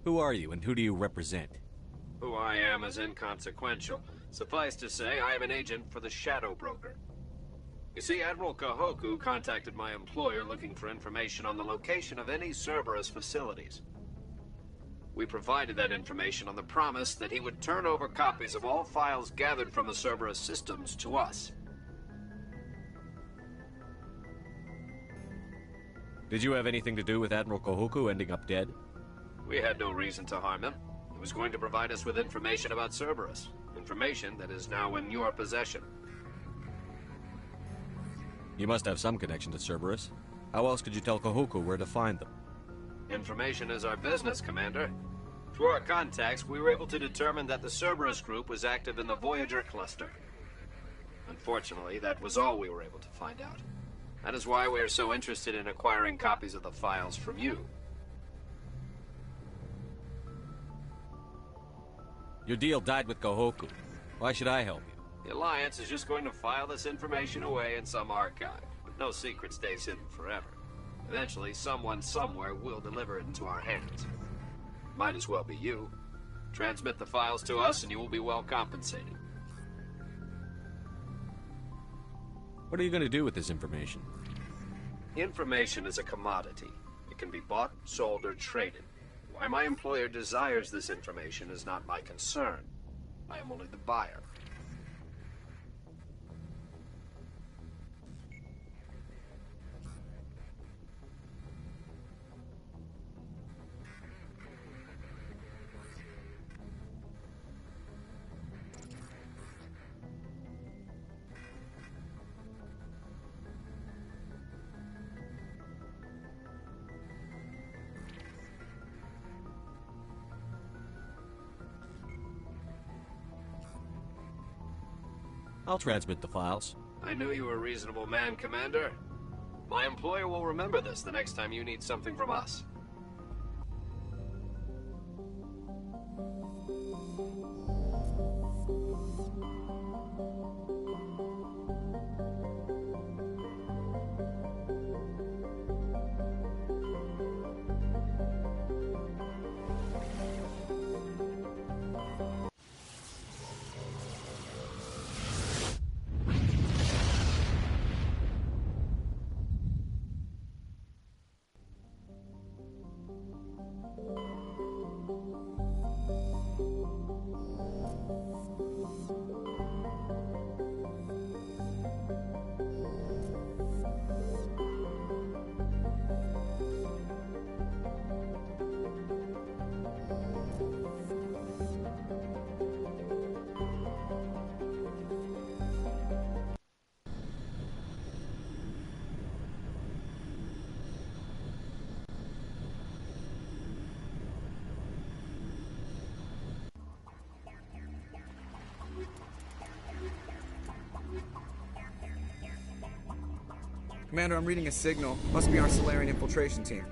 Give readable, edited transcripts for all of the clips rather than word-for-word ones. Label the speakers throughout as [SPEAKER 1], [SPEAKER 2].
[SPEAKER 1] Who are you, and who do you represent?
[SPEAKER 2] Who I am is inconsequential. Suffice to say, I am an agent for the Shadow Broker. You see, Admiral Kahoku contacted my employer looking for information on the location of any Cerberus facilities. We provided that information on the promise that he would turn over copies of all files gathered from the Cerberus systems to us.
[SPEAKER 1] Did you have anything to do with Admiral Kahoku ending up dead?
[SPEAKER 2] We had no reason to harm him. He was going to provide us with information about Cerberus. Information that is now in your possession.
[SPEAKER 1] You must have some connection to Cerberus. How else could you tell Kahoku where to find them?
[SPEAKER 2] Information is our business, Commander. Through our contacts, we were able to determine that the Cerberus group was active in the Voyager cluster. Unfortunately, that was all we were able to find out. That is why we are so interested in acquiring copies of the files from you.
[SPEAKER 1] Your deal died with Kahoku. Why should I help you?
[SPEAKER 2] The Alliance is just going to file this information away in some archive. No secret stays hidden forever. Eventually, someone somewhere will deliver it into our hands. Might as well be you. Transmit the files to us and you will be well compensated.
[SPEAKER 1] What are you going to do with this information?
[SPEAKER 2] Information is a commodity. It can be bought, sold, or traded. Why my employer desires this information is not my concern. I am only the buyer.
[SPEAKER 1] I'll transmit the files.
[SPEAKER 2] I knew you were a reasonable man, Commander. My employer will remember this the next time you need something from us.
[SPEAKER 3] Commander, I'm reading a signal. Must be our Solarian infiltration team.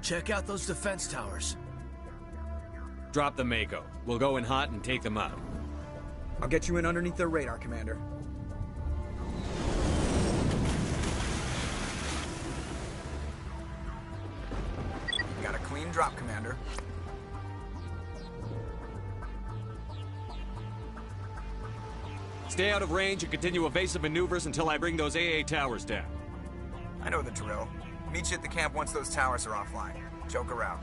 [SPEAKER 4] Check out those defense towers.
[SPEAKER 1] Drop the Mako. We'll go in hot and take them out.
[SPEAKER 3] I'll get you in underneath their radar, Commander. Got a clean drop, Commander.
[SPEAKER 1] Stay out of range and continue evasive maneuvers until I bring those AA towers down.
[SPEAKER 3] I know the drill. Meet you at the camp once those towers are offline. Joker out.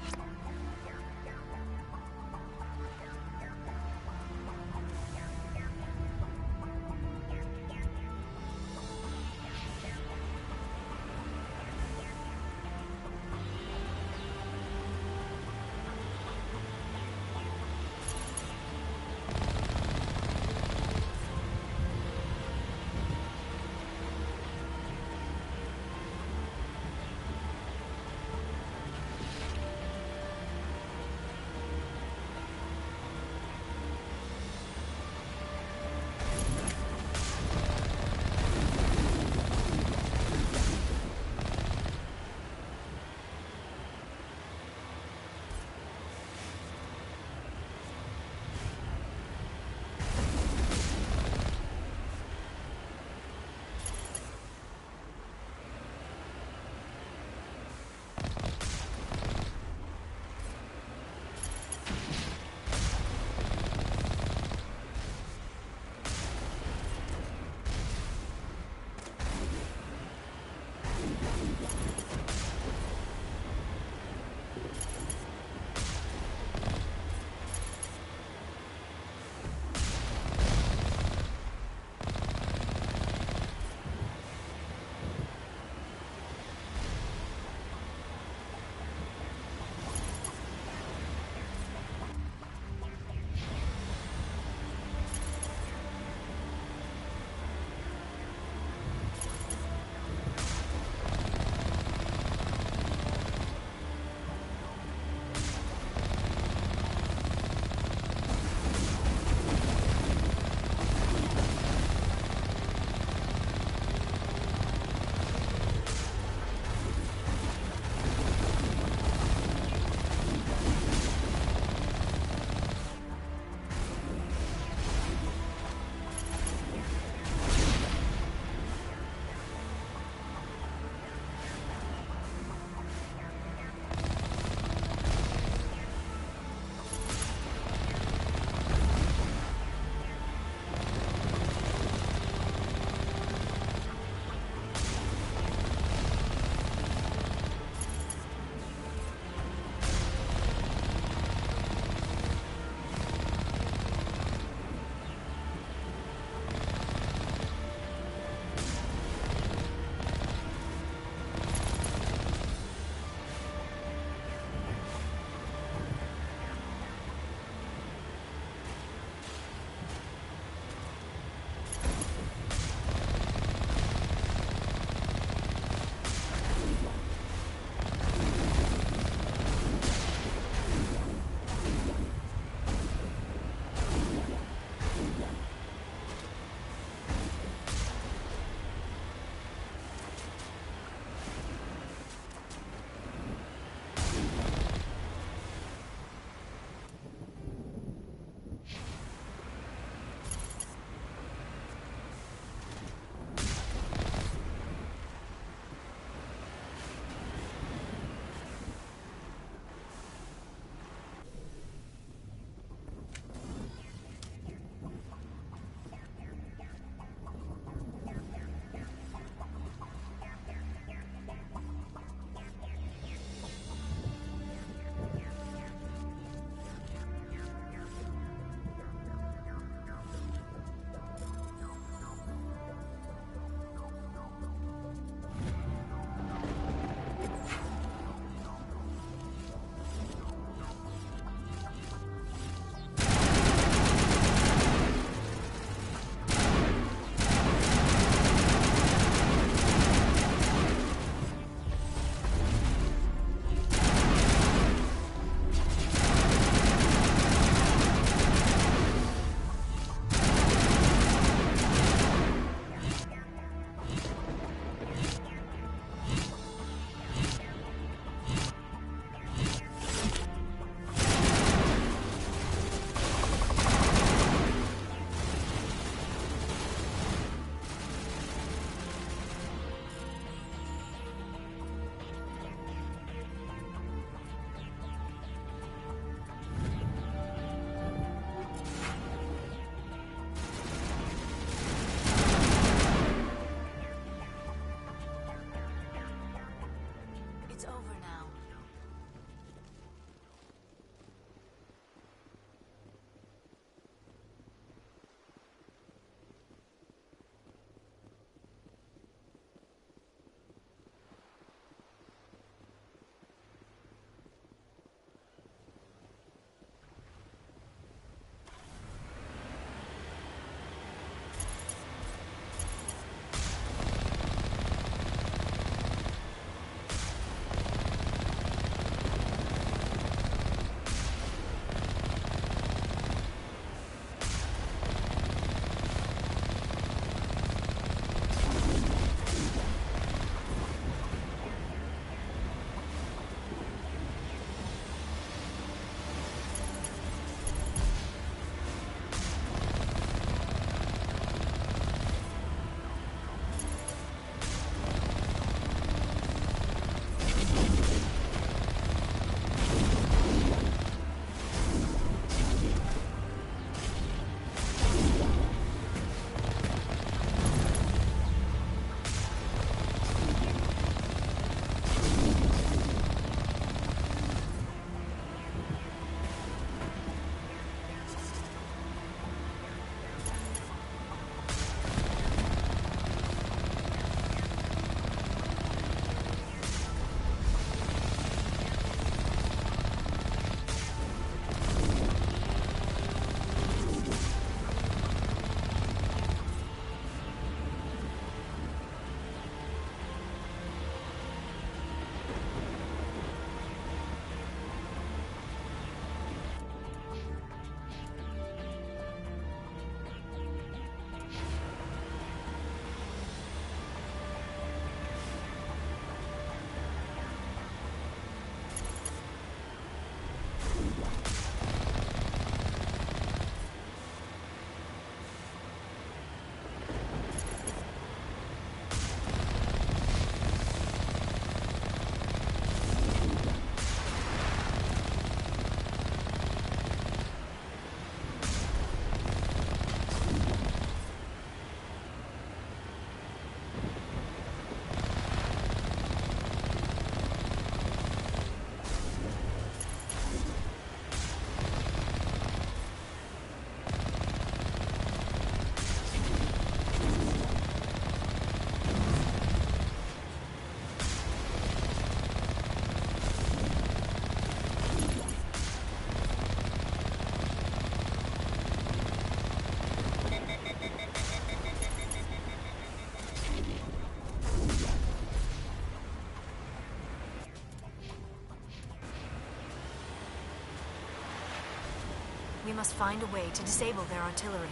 [SPEAKER 5] We must find a way to disable their artillery.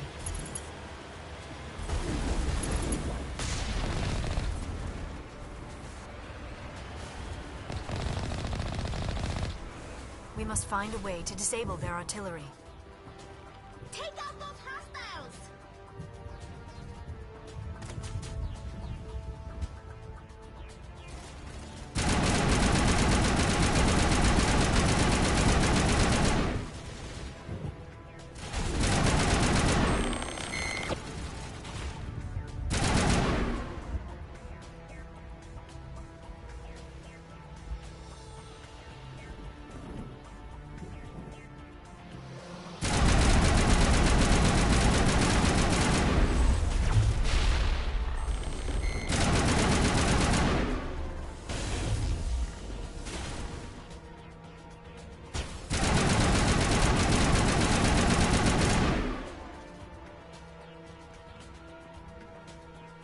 [SPEAKER 5] We must find a way to disable their artillery.
[SPEAKER 6] Take out those hostiles!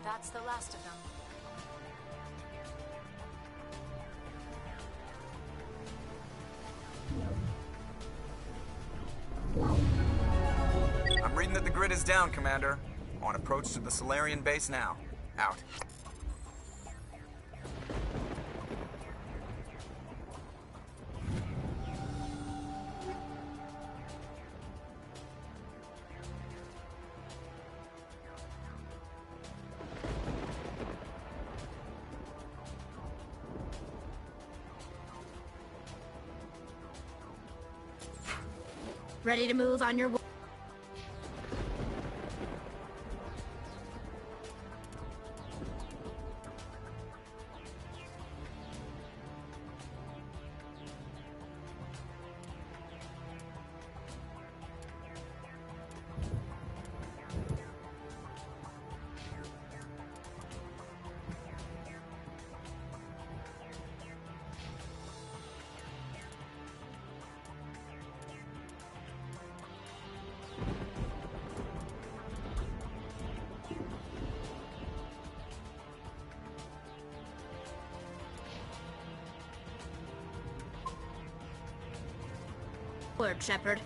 [SPEAKER 5] That's the last of them.
[SPEAKER 3] I'm reading that the grid is down, Commander. On approach to the Solarian base now. Out.
[SPEAKER 6] Ready to move on your way? Word, Shepard.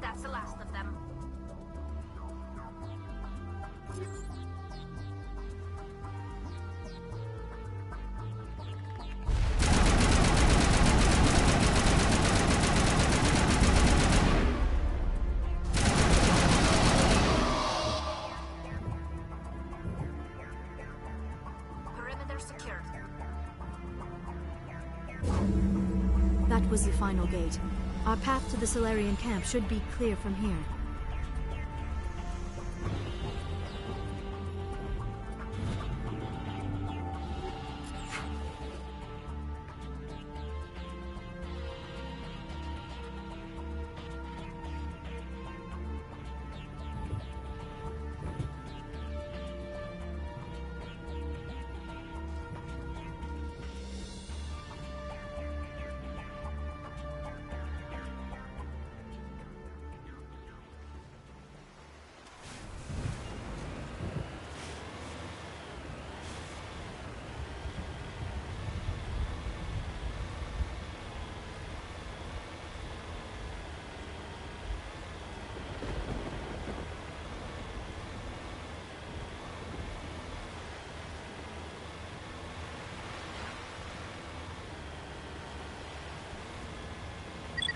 [SPEAKER 6] That's the last of them. Perimeter secured.
[SPEAKER 5] That was the final gate. Our path to the Solarian camp should be clear from here.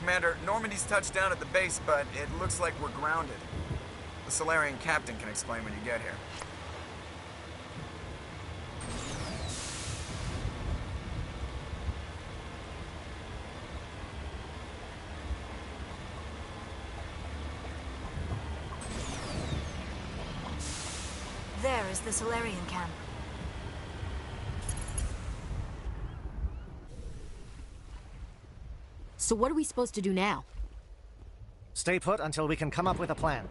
[SPEAKER 3] Commander, Normandy's touched down at the base, but it looks like we're grounded. The Solarian captain can explain when you get here.
[SPEAKER 5] There is the Solarian camp.
[SPEAKER 7] So what are we supposed to do now?
[SPEAKER 8] Stay put until we can come up with a plan.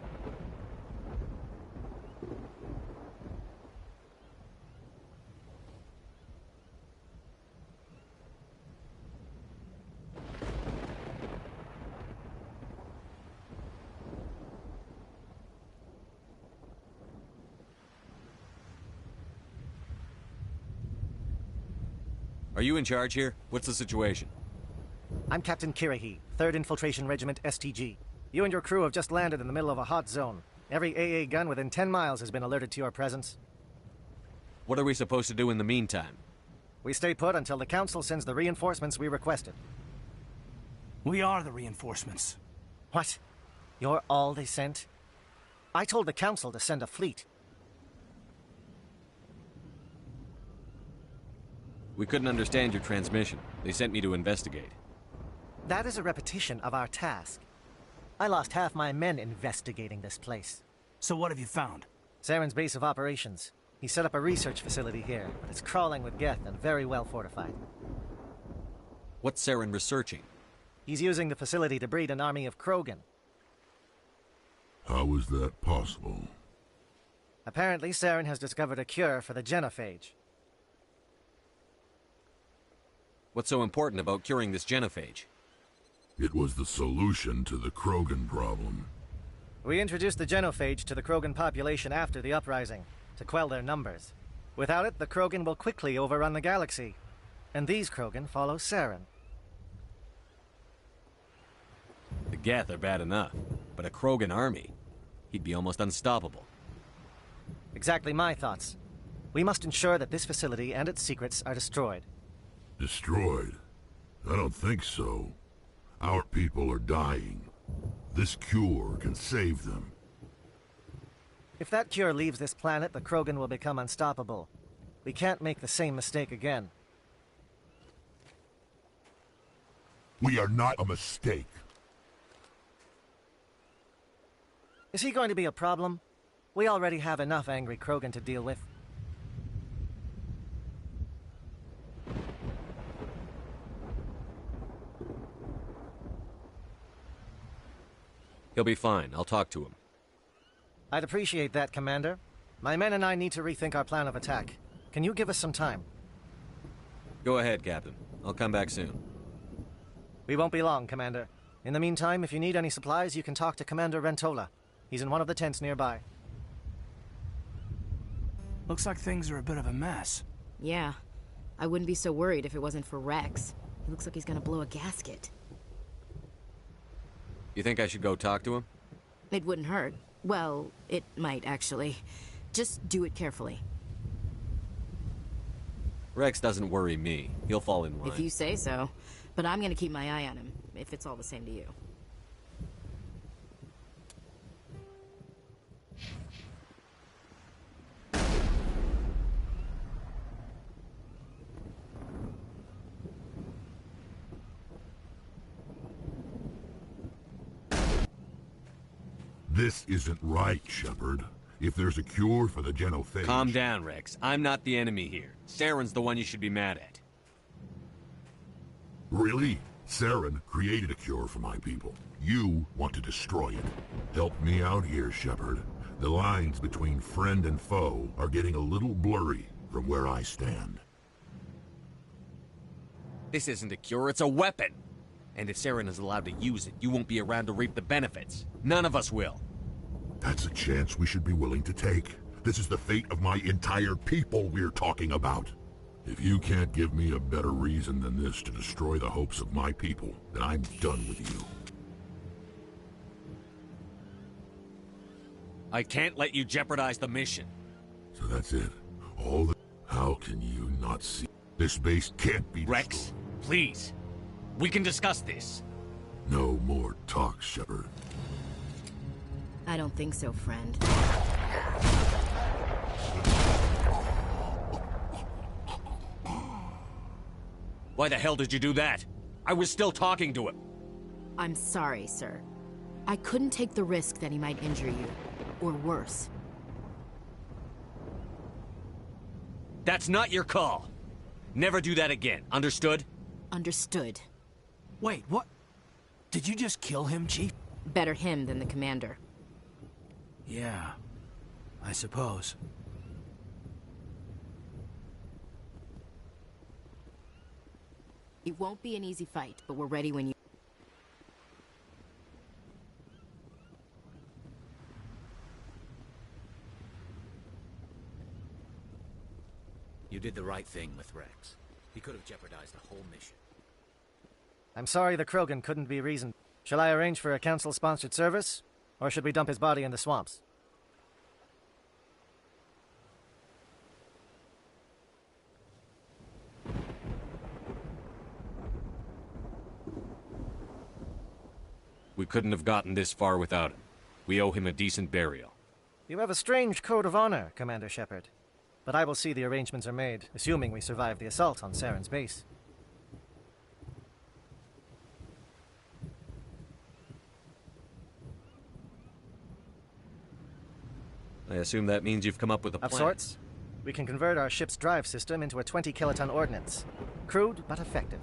[SPEAKER 1] Are you in charge here? What's the situation?
[SPEAKER 8] I'm Captain Kirahi, 3rd Infiltration Regiment STG. You and your crew have just landed in the middle of a hot zone. Every AA gun within 10 miles has been alerted to your presence.
[SPEAKER 1] What are we supposed to do in the meantime?
[SPEAKER 8] We stay put until the Council sends the reinforcements we requested.
[SPEAKER 4] We are the reinforcements.
[SPEAKER 8] What? You're all they sent? I told the Council to send a fleet.
[SPEAKER 1] We couldn't understand your transmission. They sent me to investigate.
[SPEAKER 8] That is a repetition of our task. I lost half my men investigating this place.
[SPEAKER 4] So what have you found?
[SPEAKER 8] Saren's base of operations. He set up a research facility here, but it's crawling with Geth and very well fortified.
[SPEAKER 1] What's Saren researching?
[SPEAKER 8] He's using the facility to breed an army of Krogan.
[SPEAKER 9] How is that possible?
[SPEAKER 8] Apparently, Saren has discovered a cure for the genophage.
[SPEAKER 1] What's so important about curing this genophage?
[SPEAKER 9] It was the solution to the Krogan problem.
[SPEAKER 8] We introduced the genophage to the Krogan population after the uprising, to quell their numbers. Without it, the Krogan will quickly overrun the galaxy. And these Krogan follow Saren.
[SPEAKER 1] The Geth are bad enough, but a Krogan army? He'd be almost unstoppable.
[SPEAKER 8] Exactly my thoughts. We must ensure that this facility and its secrets are destroyed.
[SPEAKER 9] Destroyed? I don't think so. Our people are dying. This cure can save them.
[SPEAKER 8] If that cure leaves this planet, the Krogan will become unstoppable. We can't make the same mistake again.
[SPEAKER 9] We are not a mistake.
[SPEAKER 8] Is he going to be a problem? We already have enough angry Krogan to deal with.
[SPEAKER 1] He'll be fine. I'll talk to him.
[SPEAKER 8] I'd appreciate that, Commander. My men and I need to rethink our plan of attack. Can you give us some time?
[SPEAKER 1] Go ahead, Captain. I'll come back soon.
[SPEAKER 8] We won't be long, Commander. In the meantime, if you need any supplies, you can talk to Commander Rentola. He's in one of the tents nearby.
[SPEAKER 4] Looks like things are a bit of a mess.
[SPEAKER 7] Yeah. I wouldn't be so worried if it wasn't for Rex. He looks like he's gonna blow a gasket.
[SPEAKER 1] You think I should go talk to him?
[SPEAKER 7] It wouldn't hurt. Well, it might, actually. Just do it carefully.
[SPEAKER 1] Rex doesn't worry me. He'll fall in line.
[SPEAKER 7] If you say so. But I'm gonna keep my eye on him, if it's all the same to you.
[SPEAKER 9] This isn't right, Shepard. If there's a cure for the genophage...
[SPEAKER 1] Calm down, Rex. I'm not the enemy here. Saren's the one you should be mad at.
[SPEAKER 9] Really? Saren created a cure for my people. You want to destroy it. Help me out here, Shepard. The lines between friend and foe are getting a little blurry from where I stand.
[SPEAKER 1] This isn't a cure, it's a weapon! And if Saren is allowed to use it, you won't be around to reap the benefits. None of us will.
[SPEAKER 9] That's a chance we should be willing to take. This is the fate of my entire people we're talking about. If you can't give me a better reason than this to destroy the hopes of my people, then I'm done with you.
[SPEAKER 1] I can't let you jeopardize the mission.
[SPEAKER 9] So that's it. How can you not see? This base can't be
[SPEAKER 1] Rex, please. We can discuss this.
[SPEAKER 9] No more talk, Shepard.
[SPEAKER 7] I don't think so, friend.
[SPEAKER 1] Why the hell did you do that? I was still talking to him.
[SPEAKER 7] I'm sorry, sir. I couldn't take the risk that he might injure you. Or worse.
[SPEAKER 1] That's not your call. Never do that again, understood?
[SPEAKER 7] Understood.
[SPEAKER 4] Wait, what? Did you just kill him, Chief?
[SPEAKER 7] Better him than the commander.
[SPEAKER 4] Yeah, I suppose.
[SPEAKER 7] It won't be an easy fight, but we're ready when you...
[SPEAKER 10] You did the right thing with Rex. He could have jeopardized the whole mission.
[SPEAKER 8] I'm sorry the Krogan couldn't be reasoned. Shall I arrange for a council-sponsored service? Or should we dump his body in the swamps?
[SPEAKER 1] We couldn't have gotten this far without him. We owe him a decent burial.
[SPEAKER 8] You have a strange code of honor, Commander Shepard. But I will see the arrangements are made, assuming we survive the assault on Saren's base.
[SPEAKER 1] I assume that means you've come up with a plan.
[SPEAKER 8] Of sorts. We can convert our ship's drive system into a 20-kiloton ordnance. Crude, but effective.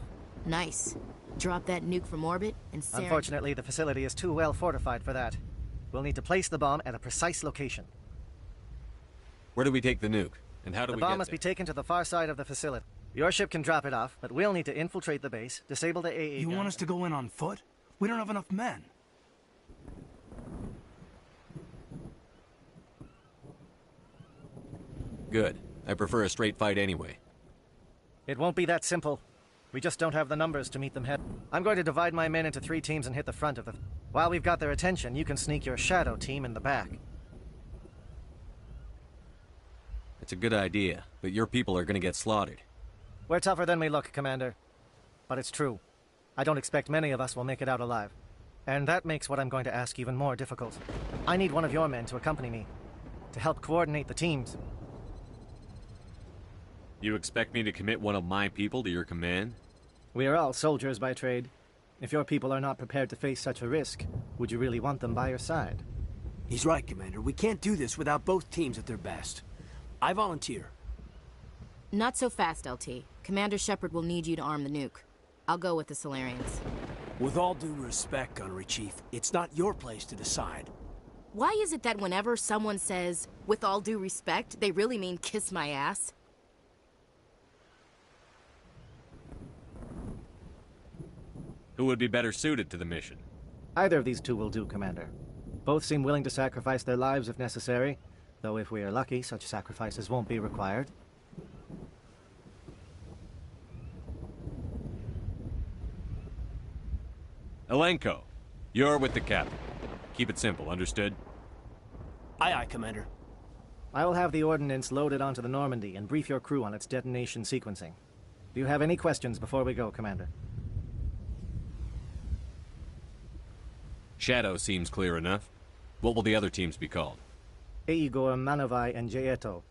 [SPEAKER 7] Nice. Drop that nuke from orbit, and Saren...
[SPEAKER 8] Unfortunately, the facility is too well fortified for that. We'll need to place the bomb at a precise location.
[SPEAKER 1] Where do we take the nuke? And how do
[SPEAKER 8] The
[SPEAKER 1] we
[SPEAKER 8] bomb
[SPEAKER 1] get
[SPEAKER 8] must
[SPEAKER 1] there?
[SPEAKER 8] be taken to the far side of the facility. Your ship can drop it off, but we'll need to infiltrate the base, disable the AE
[SPEAKER 4] You
[SPEAKER 8] gun.
[SPEAKER 4] want us to go in on foot? We don't have enough men.
[SPEAKER 1] Good. I prefer a straight fight anyway.
[SPEAKER 8] It won't be that simple. We just don't have the numbers to meet them head. I'm going to divide my men into 3 teams and hit the front of the... While we've got their attention, you can sneak your shadow team in the back.
[SPEAKER 1] It's a good idea, but your people are gonna get slaughtered.
[SPEAKER 8] We're tougher than we look, Commander. But it's true. I don't expect many of us will make it out alive. And that makes what I'm going to ask even more difficult. I need one of your men to accompany me, to help coordinate the teams.
[SPEAKER 1] You expect me to commit one of my people to your command?
[SPEAKER 8] We are all soldiers by trade. If your people are not prepared to face such a risk, would you really want them by your side?
[SPEAKER 4] He's right, Commander. We can't do this without both teams at their best. I volunteer.
[SPEAKER 7] Not so fast, LT. Commander Shepard will need you to arm the nuke. I'll go with the Solarians.
[SPEAKER 4] With all due respect, Gunnery Chief, it's not your place to decide.
[SPEAKER 7] Why is it that whenever someone says, with all due respect, they really mean kiss my ass?
[SPEAKER 1] Who would be better suited to the mission?
[SPEAKER 8] Either of these two will do, Commander. Both seem willing to sacrifice their lives if necessary, though if we are lucky, such sacrifices won't be required.
[SPEAKER 1] Alenko, you're with the captain. Keep it simple, understood?
[SPEAKER 4] Aye, aye, Commander.
[SPEAKER 8] I will have the ordnance loaded onto the Normandy and brief your crew on its detonation sequencing. Do you have any questions before we go, Commander?
[SPEAKER 1] Shadow seems clear enough. What will the other teams be called?
[SPEAKER 8] Igor, Manovai, and Jaeto.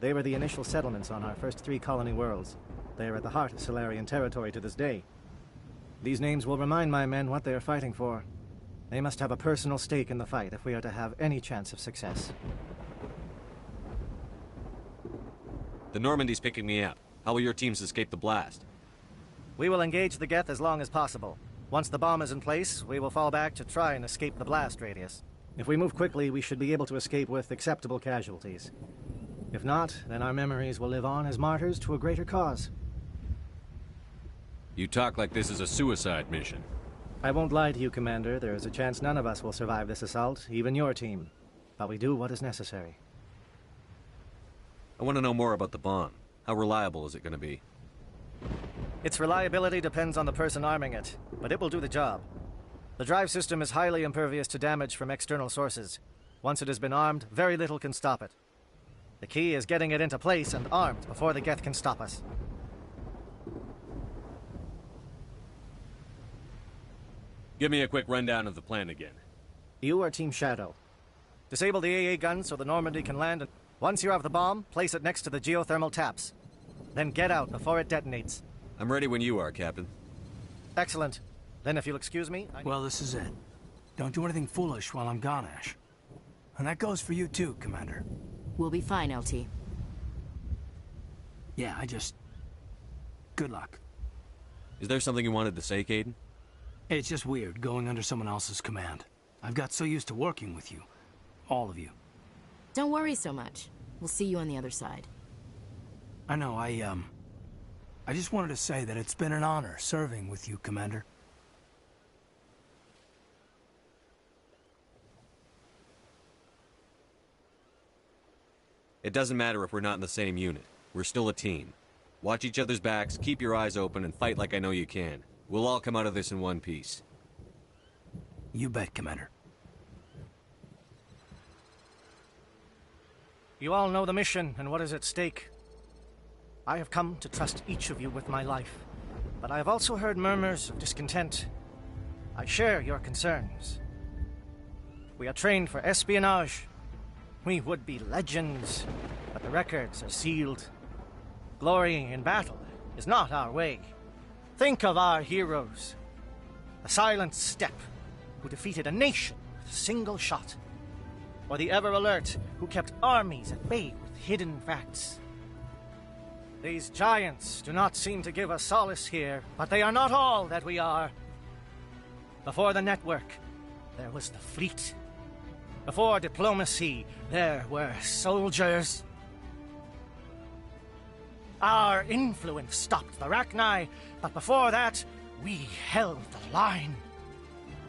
[SPEAKER 8] They were the initial settlements on our first 3 colony worlds. They are at the heart of Solarian territory to this day. These names will remind my men what they are fighting for. They must have a personal stake in the fight if we are to have any chance of success.
[SPEAKER 1] The Normandy's picking me up. How will your teams escape the blast?
[SPEAKER 8] We will engage the Geth as long as possible. Once the bomb is in place, we will fall back to try and escape the blast radius. If we move quickly, we should be able to escape with acceptable casualties. If not, then our memories will live on as martyrs to a greater cause.
[SPEAKER 1] You talk like this is a suicide mission.
[SPEAKER 8] I won't lie to you, Commander. There is a chance none of us will survive this assault, even your team. But we do what is necessary.
[SPEAKER 1] I want to know more about the bomb. How reliable is it going to be?
[SPEAKER 8] Its reliability depends on the person arming it, but it will do the job. The drive system is highly impervious to damage from external sources. Once it has been armed, very little can stop it. The key is getting it into place and armed before the Geth can stop us.
[SPEAKER 1] Give me a quick rundown of the plan again.
[SPEAKER 8] You are Team Shadow. Disable the AA gun so the Normandy can land, and once you have the bomb, place it next to the geothermal taps. Then get out before it detonates.
[SPEAKER 1] I'm ready when you are, Captain.
[SPEAKER 8] Excellent. Then if you'll excuse me,
[SPEAKER 4] Well, this is it. Don't do anything foolish while I'm gone, Ash. And that goes for you too, Commander.
[SPEAKER 7] We'll be fine, LT.
[SPEAKER 4] Yeah, good luck.
[SPEAKER 1] Is there something you wanted to say, Kaidan?
[SPEAKER 4] It's just weird, going under someone else's command. I've got so used to working with you. All of you.
[SPEAKER 7] Don't worry so much. We'll see you on the other side.
[SPEAKER 4] I know, I just wanted to say that it's been an honor serving with you, Commander.
[SPEAKER 1] It doesn't matter if we're not in the same unit. We're still a team. Watch each other's backs, keep your eyes open, and fight like I know you can. We'll all come out of this in one piece.
[SPEAKER 4] You bet, Commander.
[SPEAKER 8] you all know the mission and what is at stake. I have come to trust each of you with my life, but I have also heard murmurs of discontent. I share your concerns. We are trained for espionage. We would be legends, but the records are sealed. Glory in battle is not our way. Think of our heroes. The Silent Step, who defeated a nation with a single shot. Or the Ever Alert, who kept armies at bay with hidden facts. These giants do not seem to give us solace here, but they are not all that we are. Before the network, there was the fleet. Before diplomacy, there were soldiers. Our influence stopped the Rachni, but before that, we held the line.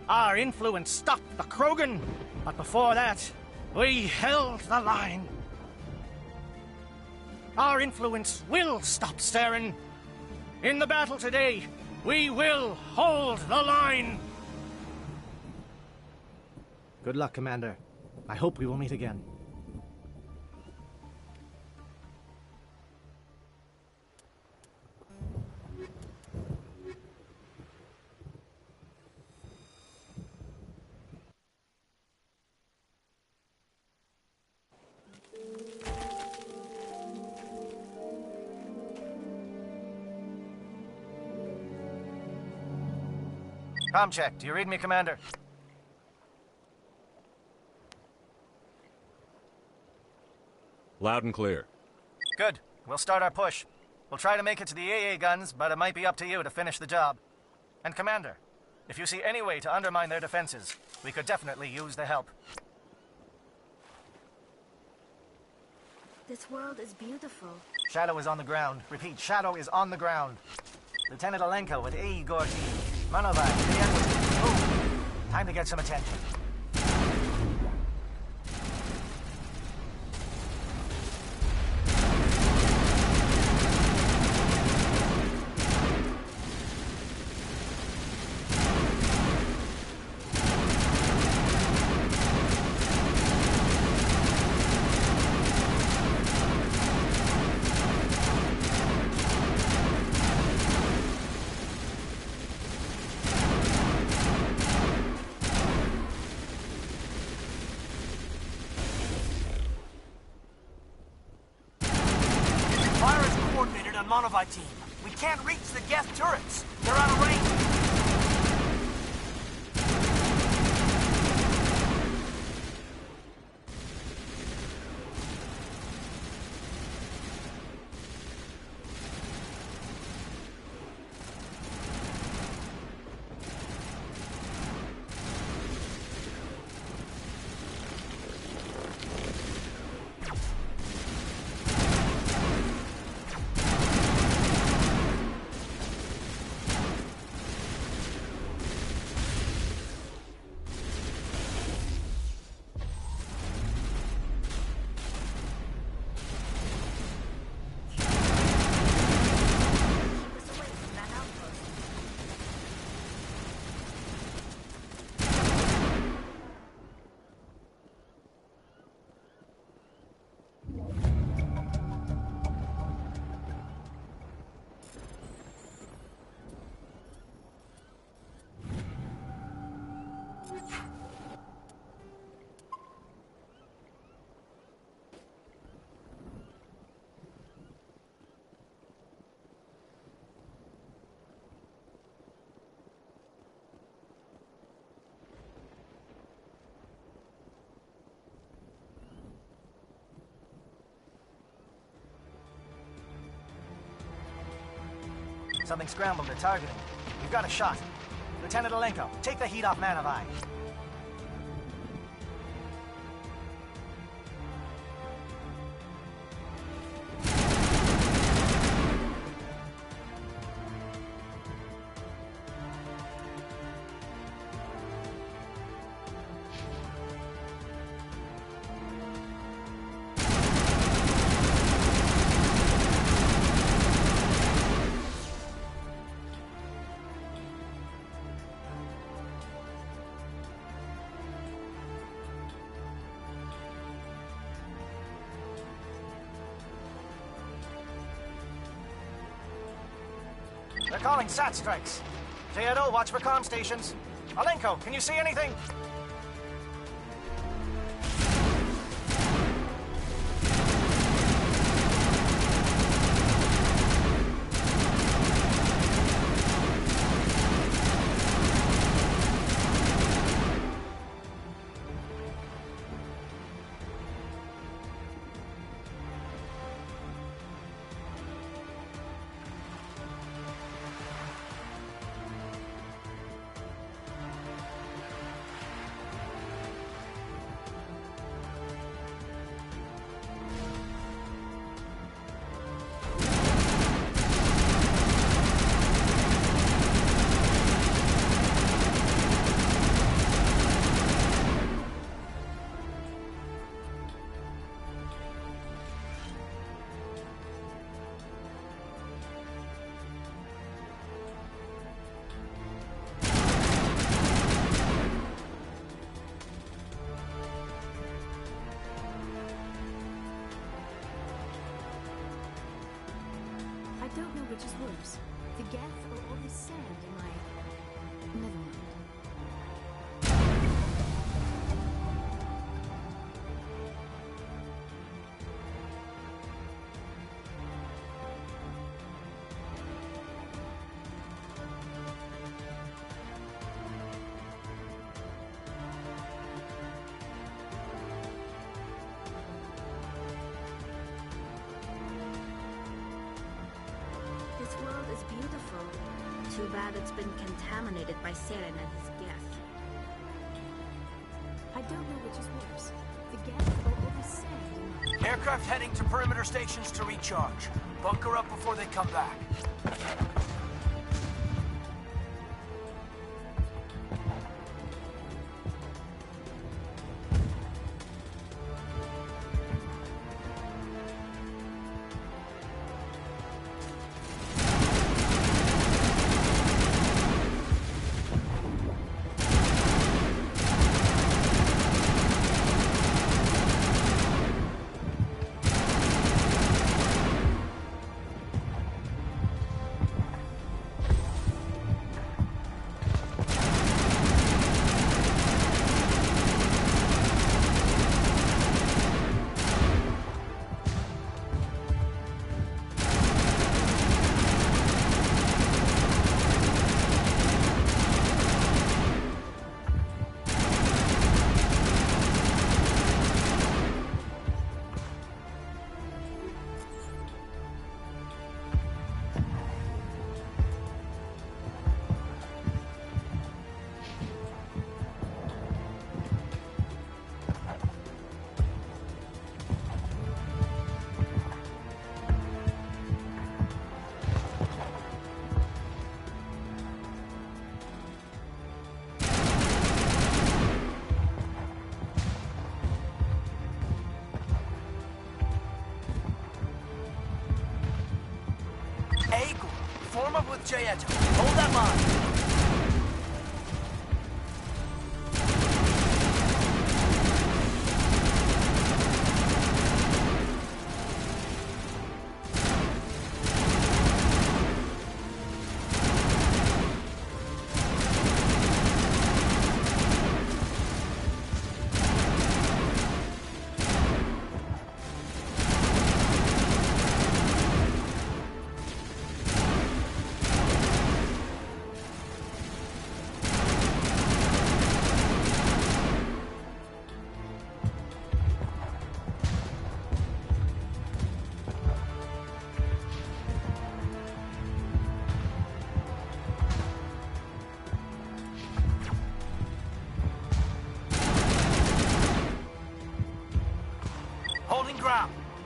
[SPEAKER 8] Our influence stopped the Krogan, but before that, we held the line. Our influence will stop Saren. In the battle today, we will hold the line. Good luck, Commander. I hope we will meet again. Comm check. Do you read me, Commander?
[SPEAKER 1] Loud and clear.
[SPEAKER 8] Good. We'll start our push. We'll try to make it to the AA guns, but it might be up to you to finish the job. And Commander, if you see any way to undermine their defenses, we could definitely use the help.
[SPEAKER 5] This world is beautiful.
[SPEAKER 8] Shadow is on the ground. Repeat, Shadow is on the ground. Lieutenant Alenko with AE Gorty. Manovai, move. Time to get some attention.
[SPEAKER 4] Monovi team. We can't reach the Geth turrets. They're out of range.
[SPEAKER 8] Something scrambled their targeting. We've got a shot. Lieutenant Alenko, take the heat off Man of Eye. They're calling SAT strikes. J.Edo, watch for comm stations. Alenko, can you see anything?
[SPEAKER 5] I don't know which is worse, the Geth or all this sand in my... Never mind.
[SPEAKER 6] This world is beautiful. Too bad it's been contaminated by Seren and his Geth.
[SPEAKER 5] I don't know which is worse, the Geth or all this sand in my...
[SPEAKER 4] Aircraft heading to perimeter stations to recharge. Bunker up before they come back. Aegor, form up with J.Edo. Hold that line.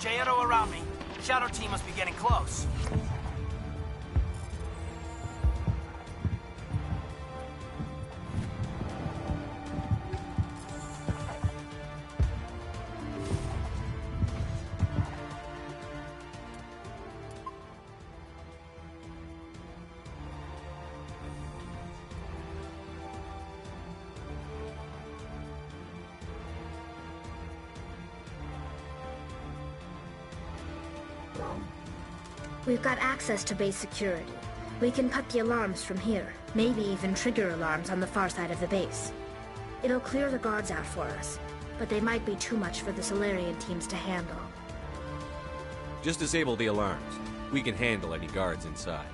[SPEAKER 4] J-Eto around me. Shadow team must be getting close.
[SPEAKER 6] We've got access to base security. We can put the alarms from here. Maybe even trigger alarms on the far side of the base. It'll clear the guards out for us, but they might be too much for the Solarian teams to handle.
[SPEAKER 1] Just disable the alarms. We can handle any guards inside.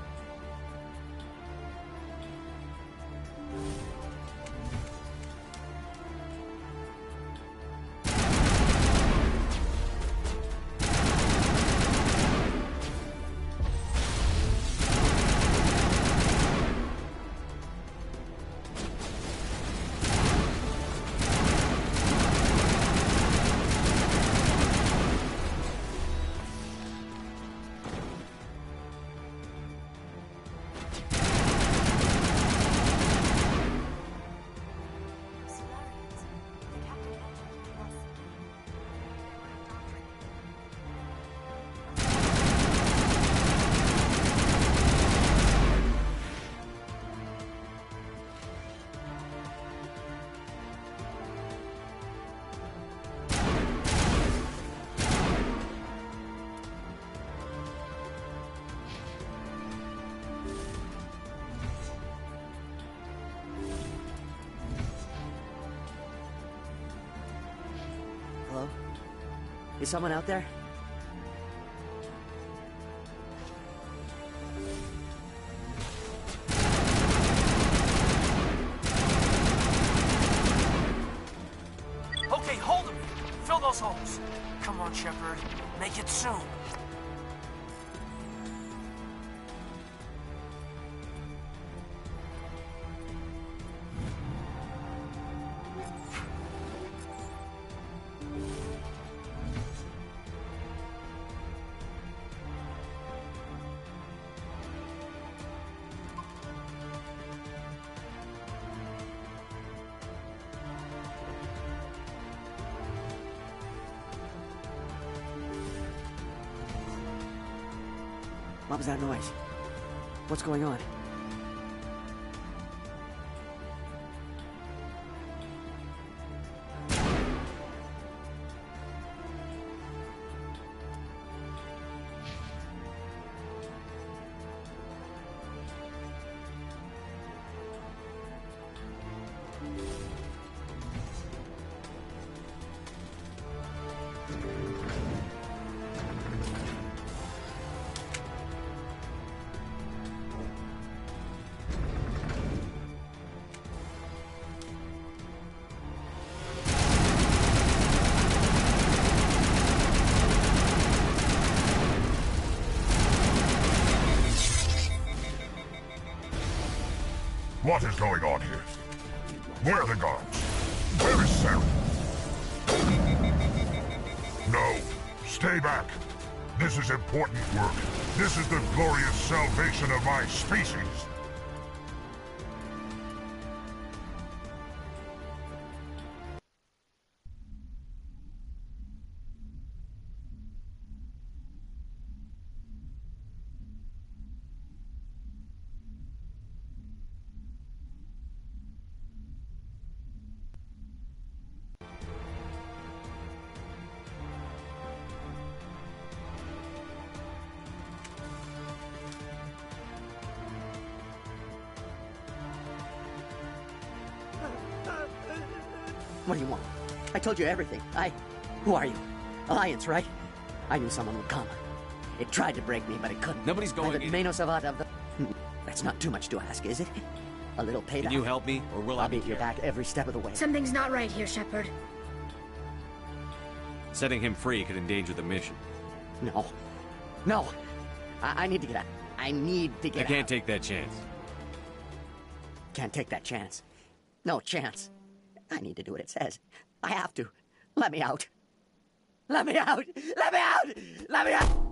[SPEAKER 11] Hello? Is someone out there?
[SPEAKER 4] Okay, hold them. Fill those holes. Come on, Shepard. Make it soon.
[SPEAKER 11] What was that noise? What's going on?
[SPEAKER 9] What is going on here? Where are the guards? Where is Saren? No. Stay back. This is important work. This is the glorious salvation of my species.
[SPEAKER 11] What do you want? I told you everything. Who are you? Alliance, right? I knew someone would come. It tried to break me, but it couldn't.
[SPEAKER 1] Nobody's going
[SPEAKER 11] I'm the Mano Savat of the... That's not too much to ask, is it? A little payback.
[SPEAKER 1] Can you help me, or will I
[SPEAKER 11] I'll beat your back every step of the way.
[SPEAKER 6] Something's not right here, Shepard.
[SPEAKER 1] Setting him free could endanger the mission.
[SPEAKER 11] No. No. I need to get out. I need to get out.
[SPEAKER 1] I can't take that chance.
[SPEAKER 11] Can't take that chance. No chance. I need to do what it says. I have to. Let me out. Let me out! Let me out! Let me out!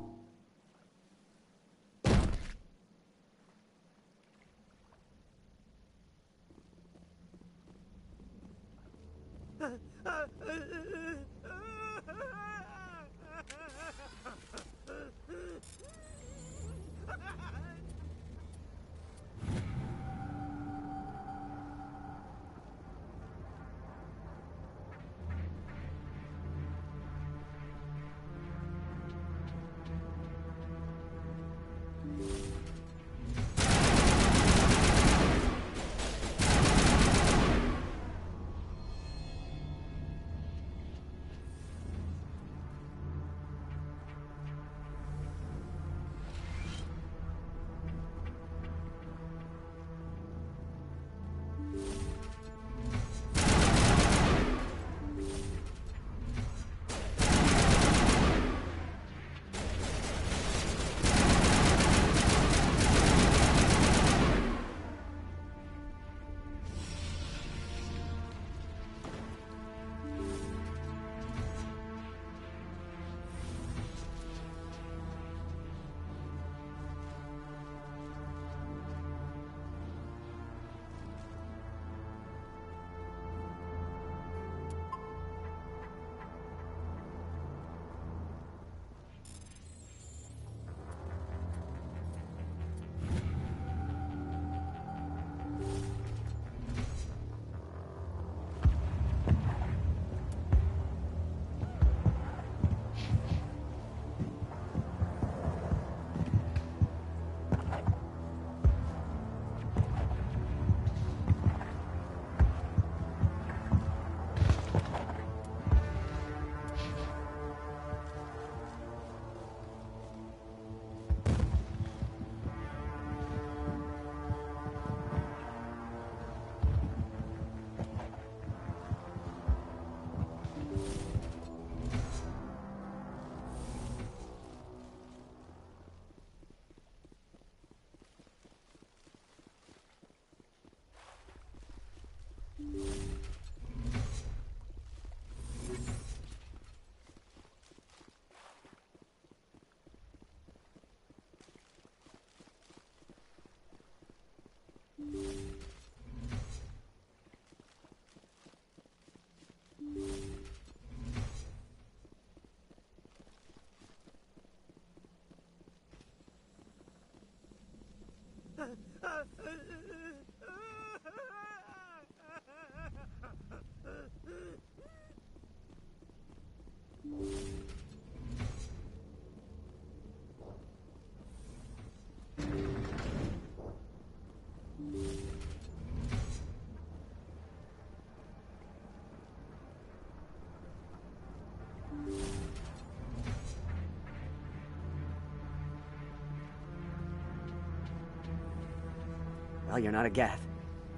[SPEAKER 11] Well, you're not a Geth,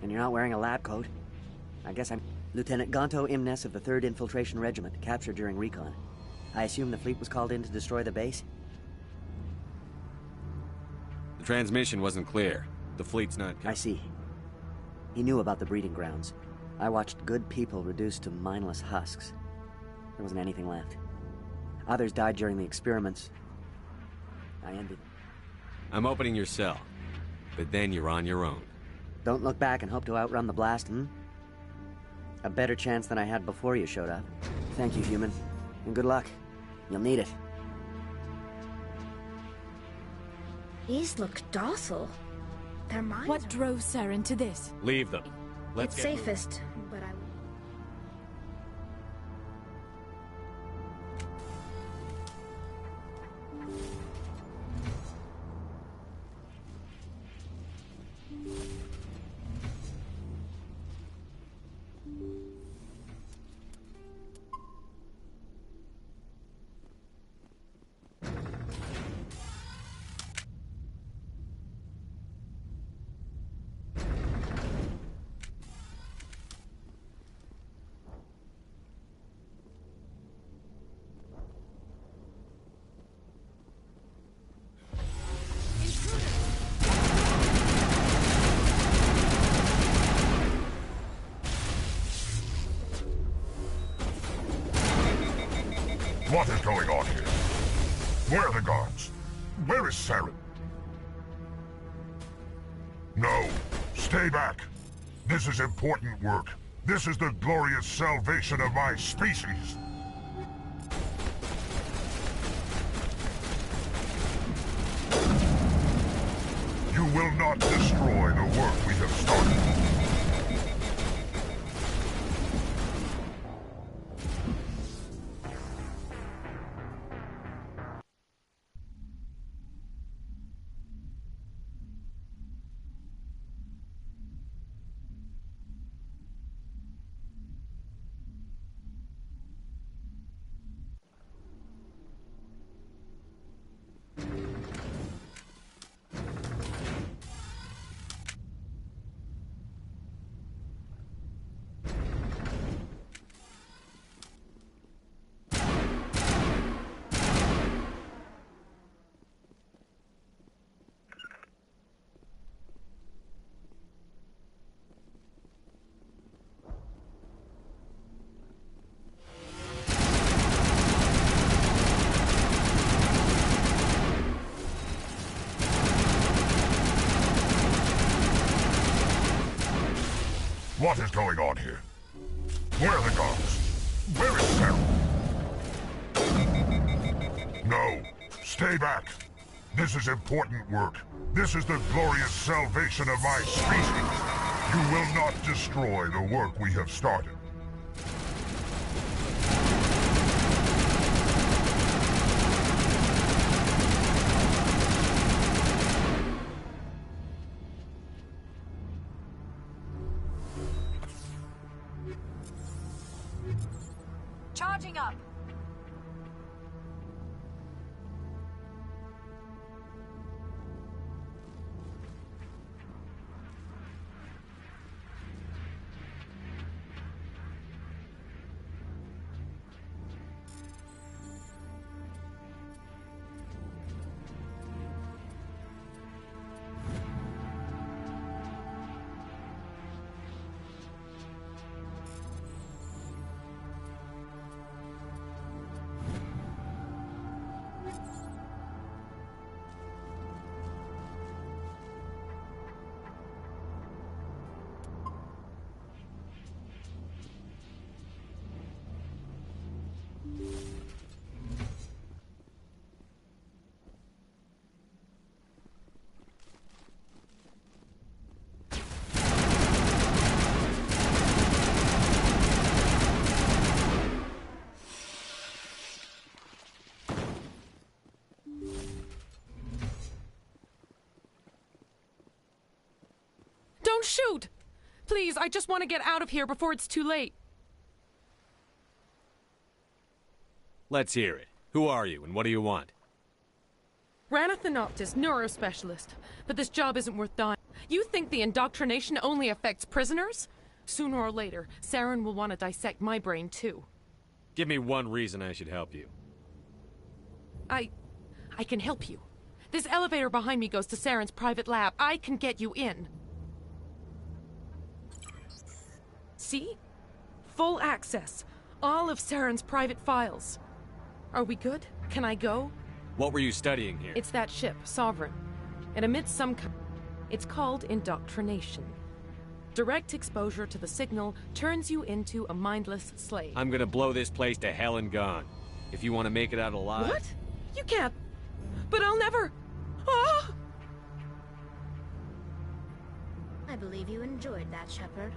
[SPEAKER 11] and you're not wearing a lab coat. I guess I'm Lieutenant Gonto Imnes of the 3rd Infiltration Regiment, captured during recon. I assume the fleet was called in to destroy the base?
[SPEAKER 1] The transmission wasn't clear. The fleet's not...
[SPEAKER 11] I see. He knew about the breeding grounds. I watched good people reduced to mindless husks. There wasn't anything left. Others died during the experiments. I envied them.
[SPEAKER 1] I'm opening your cell. But then you're on your own.
[SPEAKER 11] Don't look back and hope to outrun the blast, hmm? A better chance than I had before you showed up. Thank you, human. And good luck. You'll need it.
[SPEAKER 6] These look docile. Their minds
[SPEAKER 5] What drove Saren to this?
[SPEAKER 1] Leave them. Let's
[SPEAKER 6] It's
[SPEAKER 1] get moving.
[SPEAKER 6] safest, but I...
[SPEAKER 9] going on here? Where are the guards? Where is Saren? No. Stay back. This is important work. This is the glorious salvation of my species. You will not destroy the work we have started. What is going on here? Where are the guards? Where is Saren? No. Stay back. This is important work. This is the glorious salvation of my species. You will not destroy the work we have started.
[SPEAKER 12] Charging up.
[SPEAKER 13] Don't shoot! Please, I just want to get out of here before it's too late.
[SPEAKER 1] Let's hear it. Who are you, and what do you want?
[SPEAKER 13] Ranathanoptis, neurospecialist. But this job isn't worth dying. You think the indoctrination only affects prisoners? Sooner or later, Saren will want to dissect my brain, too.
[SPEAKER 1] Give me one reason I should help you.
[SPEAKER 13] I can help you. This elevator behind me goes to Saren's private lab. I can get you in. See? Full access. All of Saren's private files. Are we good? Can I go?
[SPEAKER 1] What were you studying here?
[SPEAKER 13] It's that ship, Sovereign. It emits some It's called indoctrination. Direct exposure to the signal turns you into a mindless slave.
[SPEAKER 1] I'm gonna blow this place to hell and gone. If you want to make it out alive...
[SPEAKER 13] What? You can't... But I'll never... Ah!
[SPEAKER 6] I believe you enjoyed that, Shepard.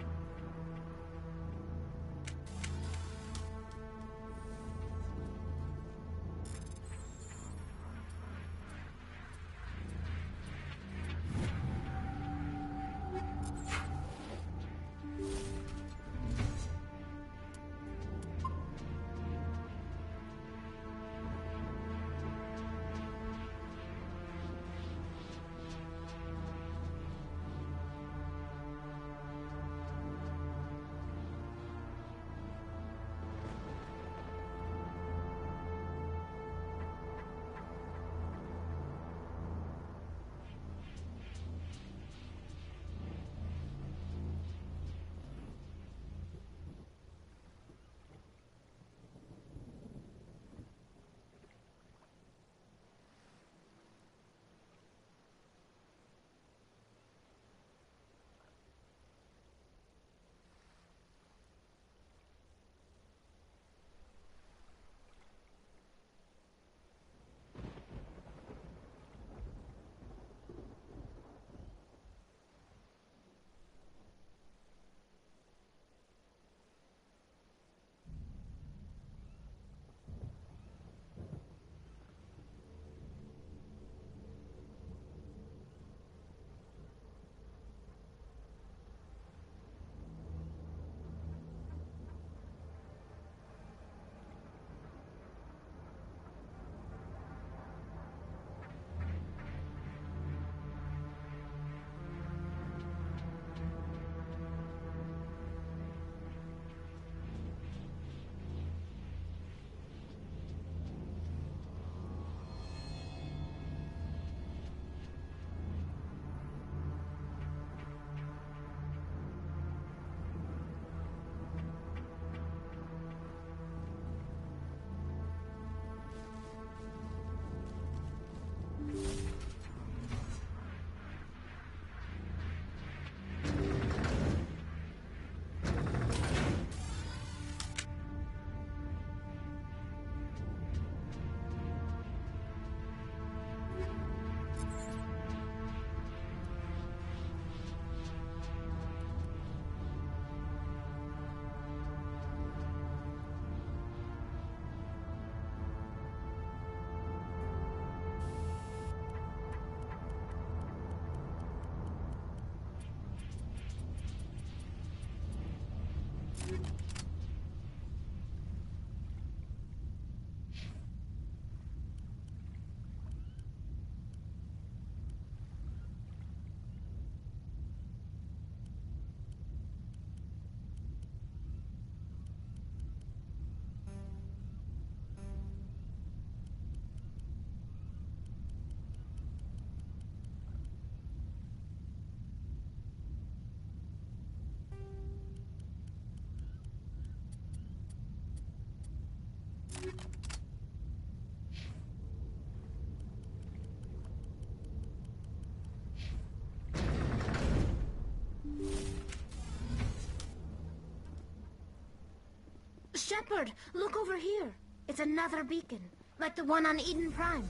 [SPEAKER 6] Shepard, look over here. It's another beacon, like the one on Eden Prime.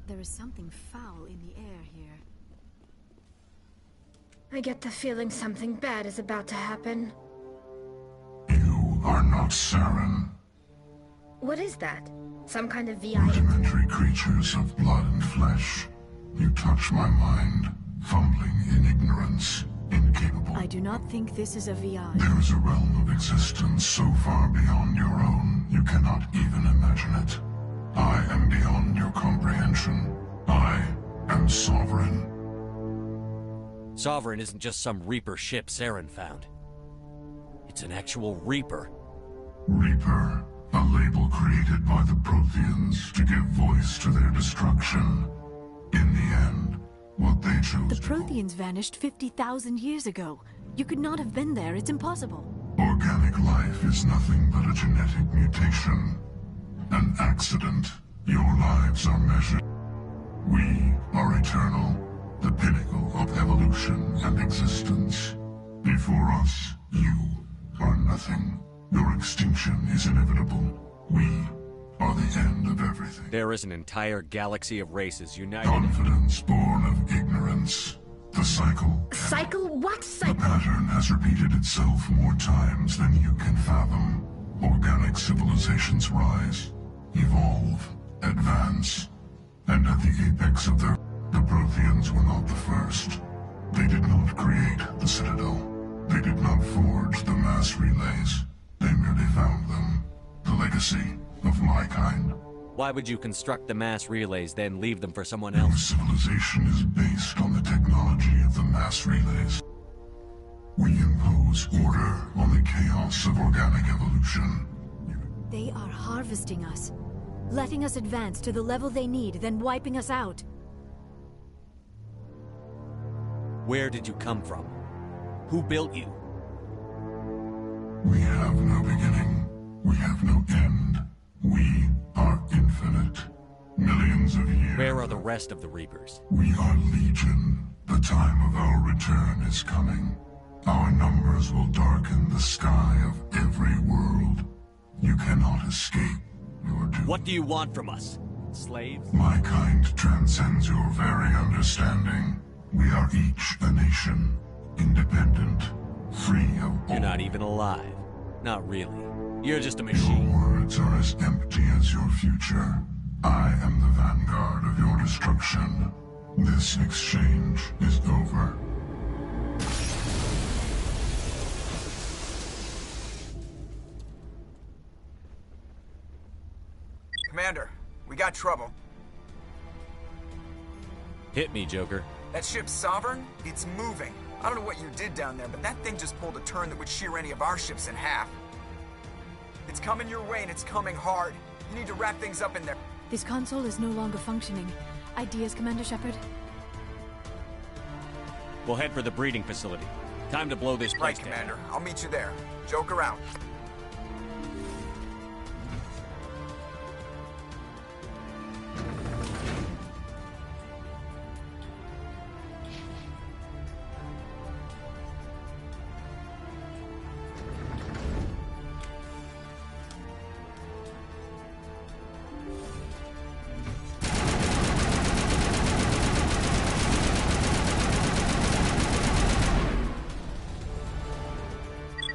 [SPEAKER 5] There is something foul in the air here.
[SPEAKER 6] I get the feeling something bad is about to happen.
[SPEAKER 9] You are not Saren.
[SPEAKER 6] What is that? Some kind of VI?
[SPEAKER 9] Rudimentary creatures of blood and flesh. You touch my mind, fumbling in ignorance, incapable.
[SPEAKER 5] I do not think this is a VI.
[SPEAKER 9] There is a realm of existence so far beyond your own, you cannot even imagine it. I am beyond your comprehension. I am Sovereign.
[SPEAKER 1] Sovereign isn't just some Reaper ship Saren found. It's an actual Reaper.
[SPEAKER 9] Reaper, a label created by the Protheans to give voice to their destruction. In the end, what they chose.
[SPEAKER 5] The Protheans vanished 50,000 years ago. You could not have been there. It's impossible.
[SPEAKER 9] Organic life is nothing but a genetic mutation. An accident. Your lives are measured. We are eternal, the pinnacle of evolution and existence. Before us, you are nothing. Your extinction is inevitable. We are the end of everything.
[SPEAKER 1] There is an entire galaxy of races united.
[SPEAKER 9] Confidence born of ignorance. The cycle.
[SPEAKER 6] Cycle? What cycle?
[SPEAKER 9] The pattern has repeated itself more times than you can fathom. Organic civilizations rise, evolve, advance, and at the apex of the Protheans were not the first. They did not create the Citadel. They did not forge the mass relays. They merely found them. The legacy of my kind.
[SPEAKER 1] Why would you construct the mass relays, then leave them for someone
[SPEAKER 9] Your
[SPEAKER 1] else?
[SPEAKER 9] civilization is based on the technology of the mass relays. We impose order on the chaos of organic evolution.
[SPEAKER 5] They are harvesting us, letting us advance to the level they need, then wiping us out.
[SPEAKER 1] Where did you come from? Who built you?
[SPEAKER 9] We have no beginning. We have no end. We are infinite. Millions of years.
[SPEAKER 1] Where are the rest of the Reapers?
[SPEAKER 9] We are Legion. The time of our return is coming. Our numbers will darken the sky of every world. You cannot escape your doom.
[SPEAKER 1] What do you want from us? Slaves?
[SPEAKER 9] My kind transcends your very understanding. We are each a nation, independent, free of all.
[SPEAKER 1] You're not even alive. Not really. You're just a machine.
[SPEAKER 9] Your words are as empty as your future. I am the vanguard of your destruction. This exchange is over.
[SPEAKER 3] Commander, we got trouble.
[SPEAKER 1] Hit me, Joker.
[SPEAKER 3] That ship's Sovereign? It's moving. I don't know what you did down there, but that thing just pulled a turn that would shear any of our ships in half. It's coming your way, and it's coming hard. You need to wrap things up in there.
[SPEAKER 5] This console is no longer functioning. Ideas, Commander Shepard?
[SPEAKER 1] We'll head for the breeding facility. Time to blow this place
[SPEAKER 3] Right,
[SPEAKER 1] down.
[SPEAKER 3] Commander. I'll meet you there. Joker out.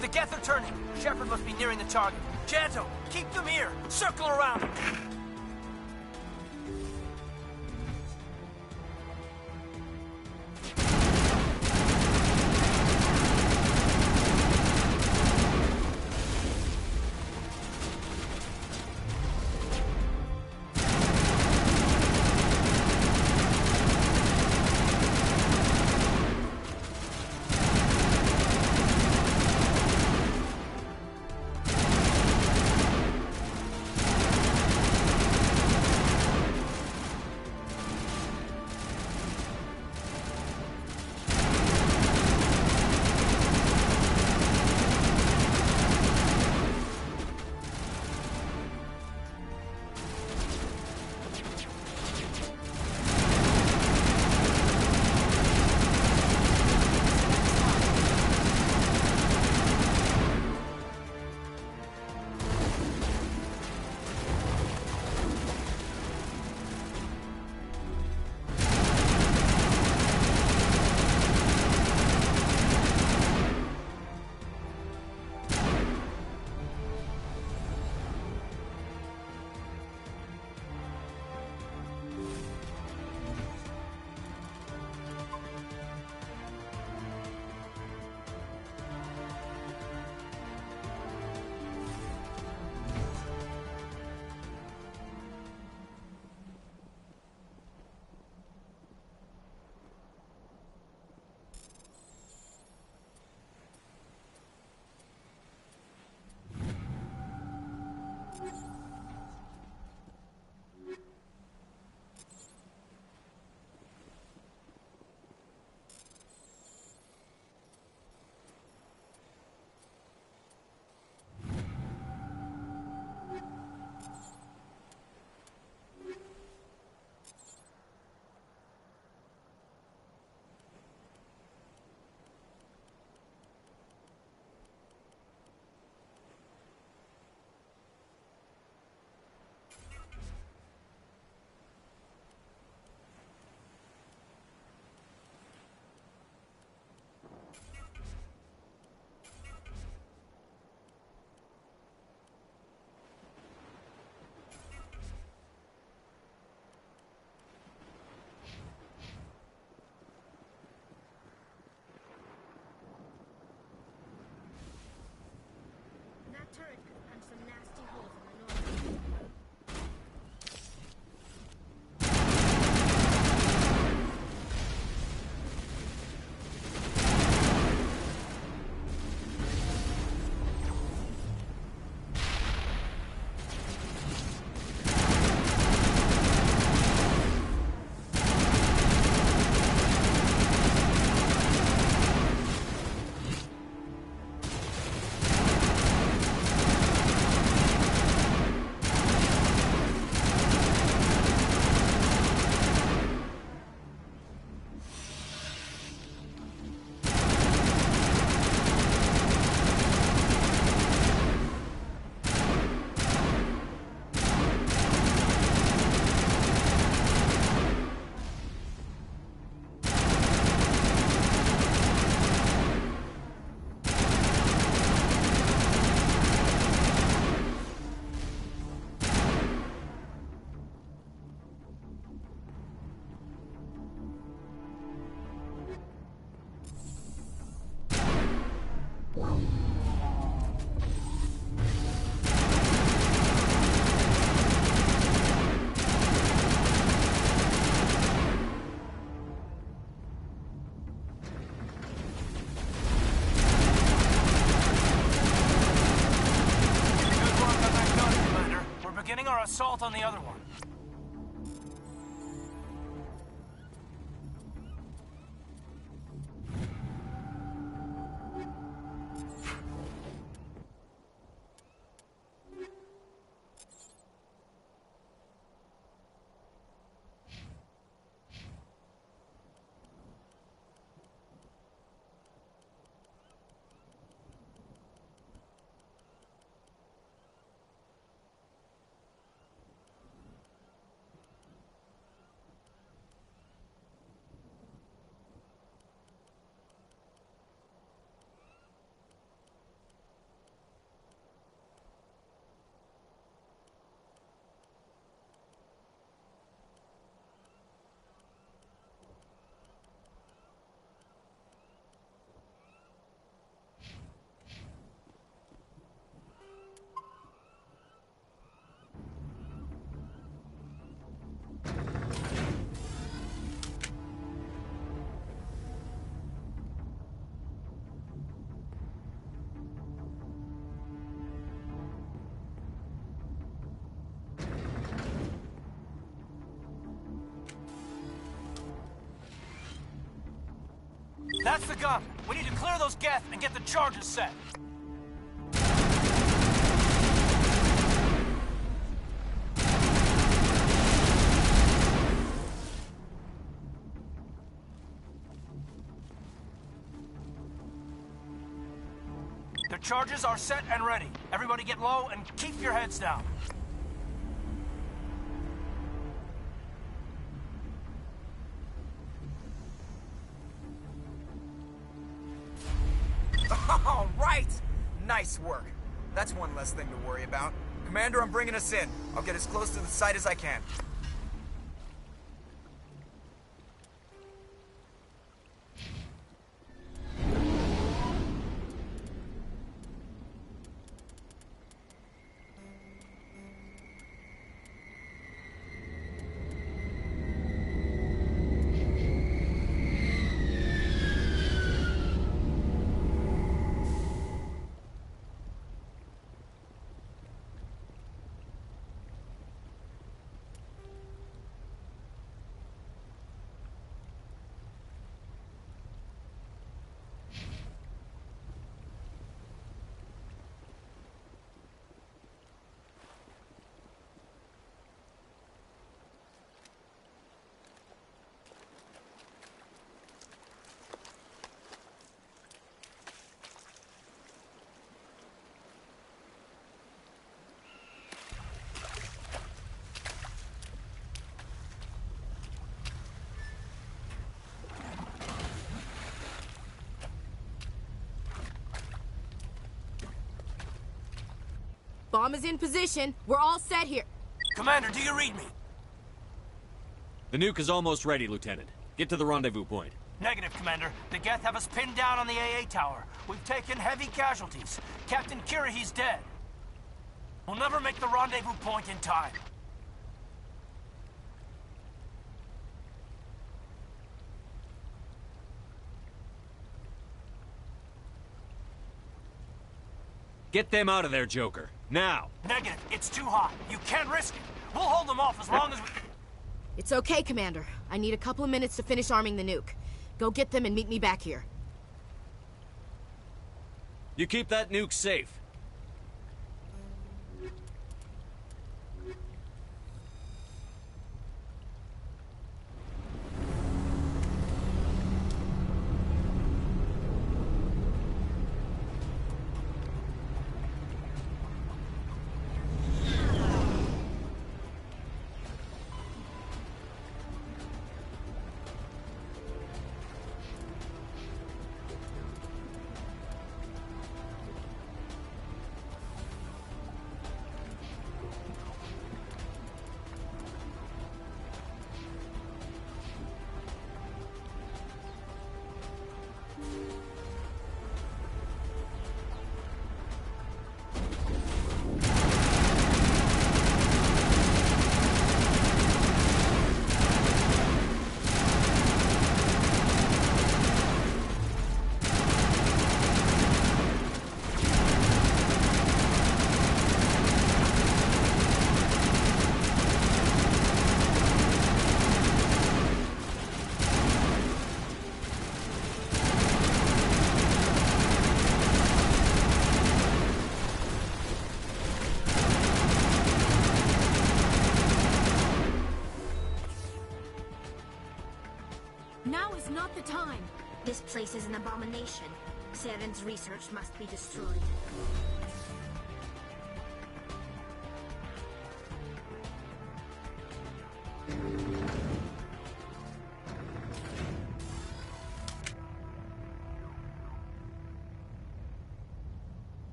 [SPEAKER 14] The Geth are turning. Shepard must be nearing the target. Janto, keep them here. Circle around. our assault on the other one. That's the gun. We need to clear those Geth and get the charges set. The charges are set and ready. Everybody get low and keep your heads down.
[SPEAKER 3] All right! Nice work. That's one less thing to worry about. Commander, I'm bringing us in. I'll get as close to the site as I can.
[SPEAKER 7] Bomb is in position. We're all set here.
[SPEAKER 14] Commander, do you read me?
[SPEAKER 1] The nuke is almost ready, Lieutenant. Get to the rendezvous point.
[SPEAKER 14] Negative, Commander. The Geth have us pinned down on the AA tower. We've taken heavy casualties. Captain Kirahi's dead. We'll never make the rendezvous point in time.
[SPEAKER 1] Get them out of there, Joker. Now!
[SPEAKER 14] Negative. It's too hot. You can't risk it. We'll hold them off as long as we...
[SPEAKER 7] It's okay, Commander. I need a couple of minutes to finish arming the nuke. Go get them and meet me back here.
[SPEAKER 1] You keep that nuke safe.
[SPEAKER 5] the time.
[SPEAKER 6] This place is an abomination. Saren's research must be destroyed.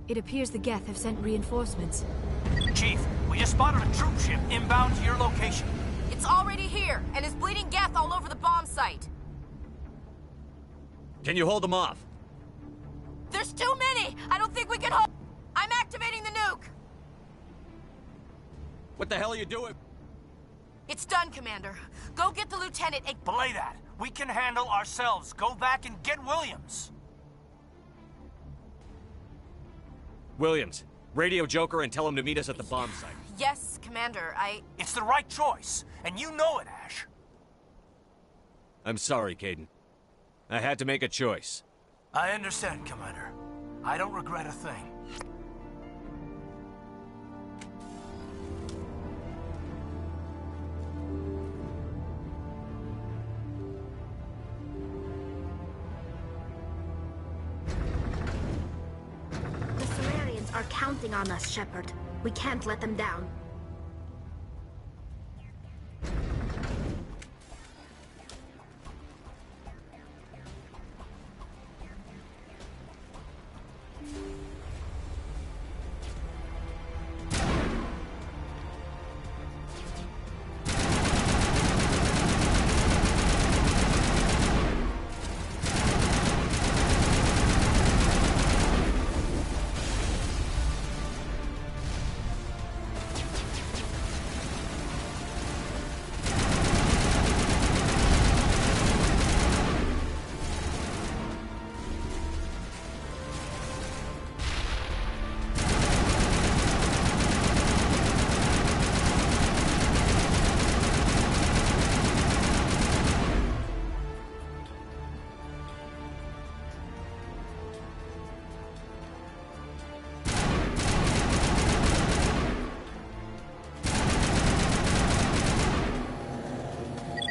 [SPEAKER 5] It appears the Geth have sent reinforcements.
[SPEAKER 14] Chief, we just spotted a troop ship inbound to your location.
[SPEAKER 12] It's already here, and is bleeding Geth all over the bomb site.
[SPEAKER 1] Can you hold them off?
[SPEAKER 12] There's too many! I don't think we can hold... I'm activating the nuke!
[SPEAKER 1] What the hell are you doing?
[SPEAKER 12] It's done, Commander. Go get the lieutenant and...
[SPEAKER 14] Belay that. We can handle ourselves. Go back and get Williams.
[SPEAKER 1] Williams, radio Joker and tell him to meet us at the bomb site.
[SPEAKER 12] Yes, Commander,
[SPEAKER 14] It's the right choice, and you know it, Ash.
[SPEAKER 1] I'm sorry, Kaidan. I had to make a choice.
[SPEAKER 14] I understand, Commander. I don't regret a thing.
[SPEAKER 6] The Solarians are counting on us, Shepard. We can't let them down.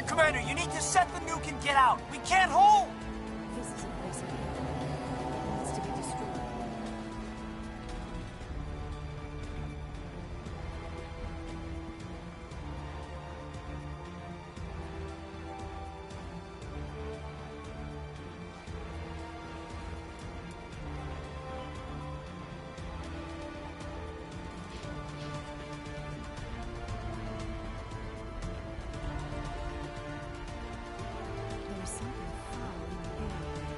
[SPEAKER 14] Commander, you need to set the nuke and get out. We can't hold!
[SPEAKER 5] This is a place of evil. It needs to be destroyed. There is something foul in the air.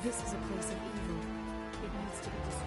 [SPEAKER 5] This is a place of evil. It needs to be destroyed.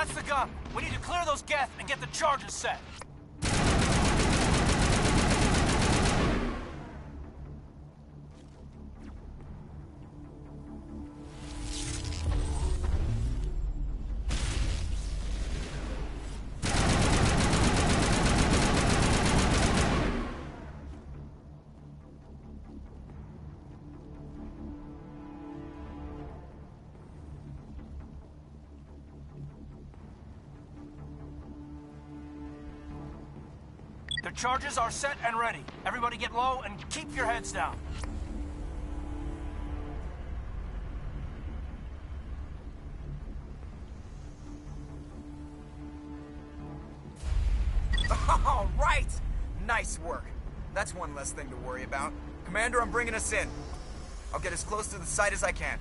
[SPEAKER 14] That's the gun. We need to clear those Geth and get the charges set. The charges are set and ready. Everybody get low and keep your heads down.
[SPEAKER 3] All right! Nice work. That's one less thing to worry about. Commander, I'm bringing us in. I'll get as close to the site as I can.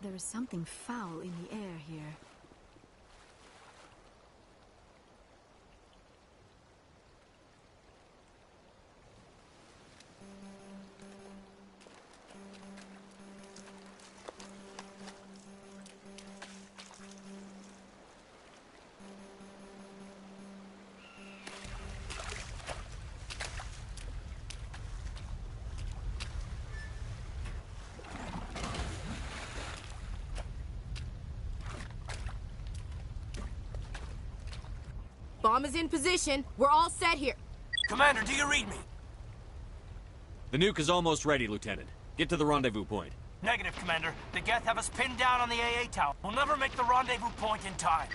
[SPEAKER 5] There is something foul in the air here.
[SPEAKER 7] Bomb is in position. We're all set here.
[SPEAKER 14] Commander, do you read me?
[SPEAKER 1] The nuke is almost ready, Lieutenant. Get to the rendezvous point.
[SPEAKER 14] Negative, Commander. The Geth have us pinned down on the AA tower. We'll never make the rendezvous point in time.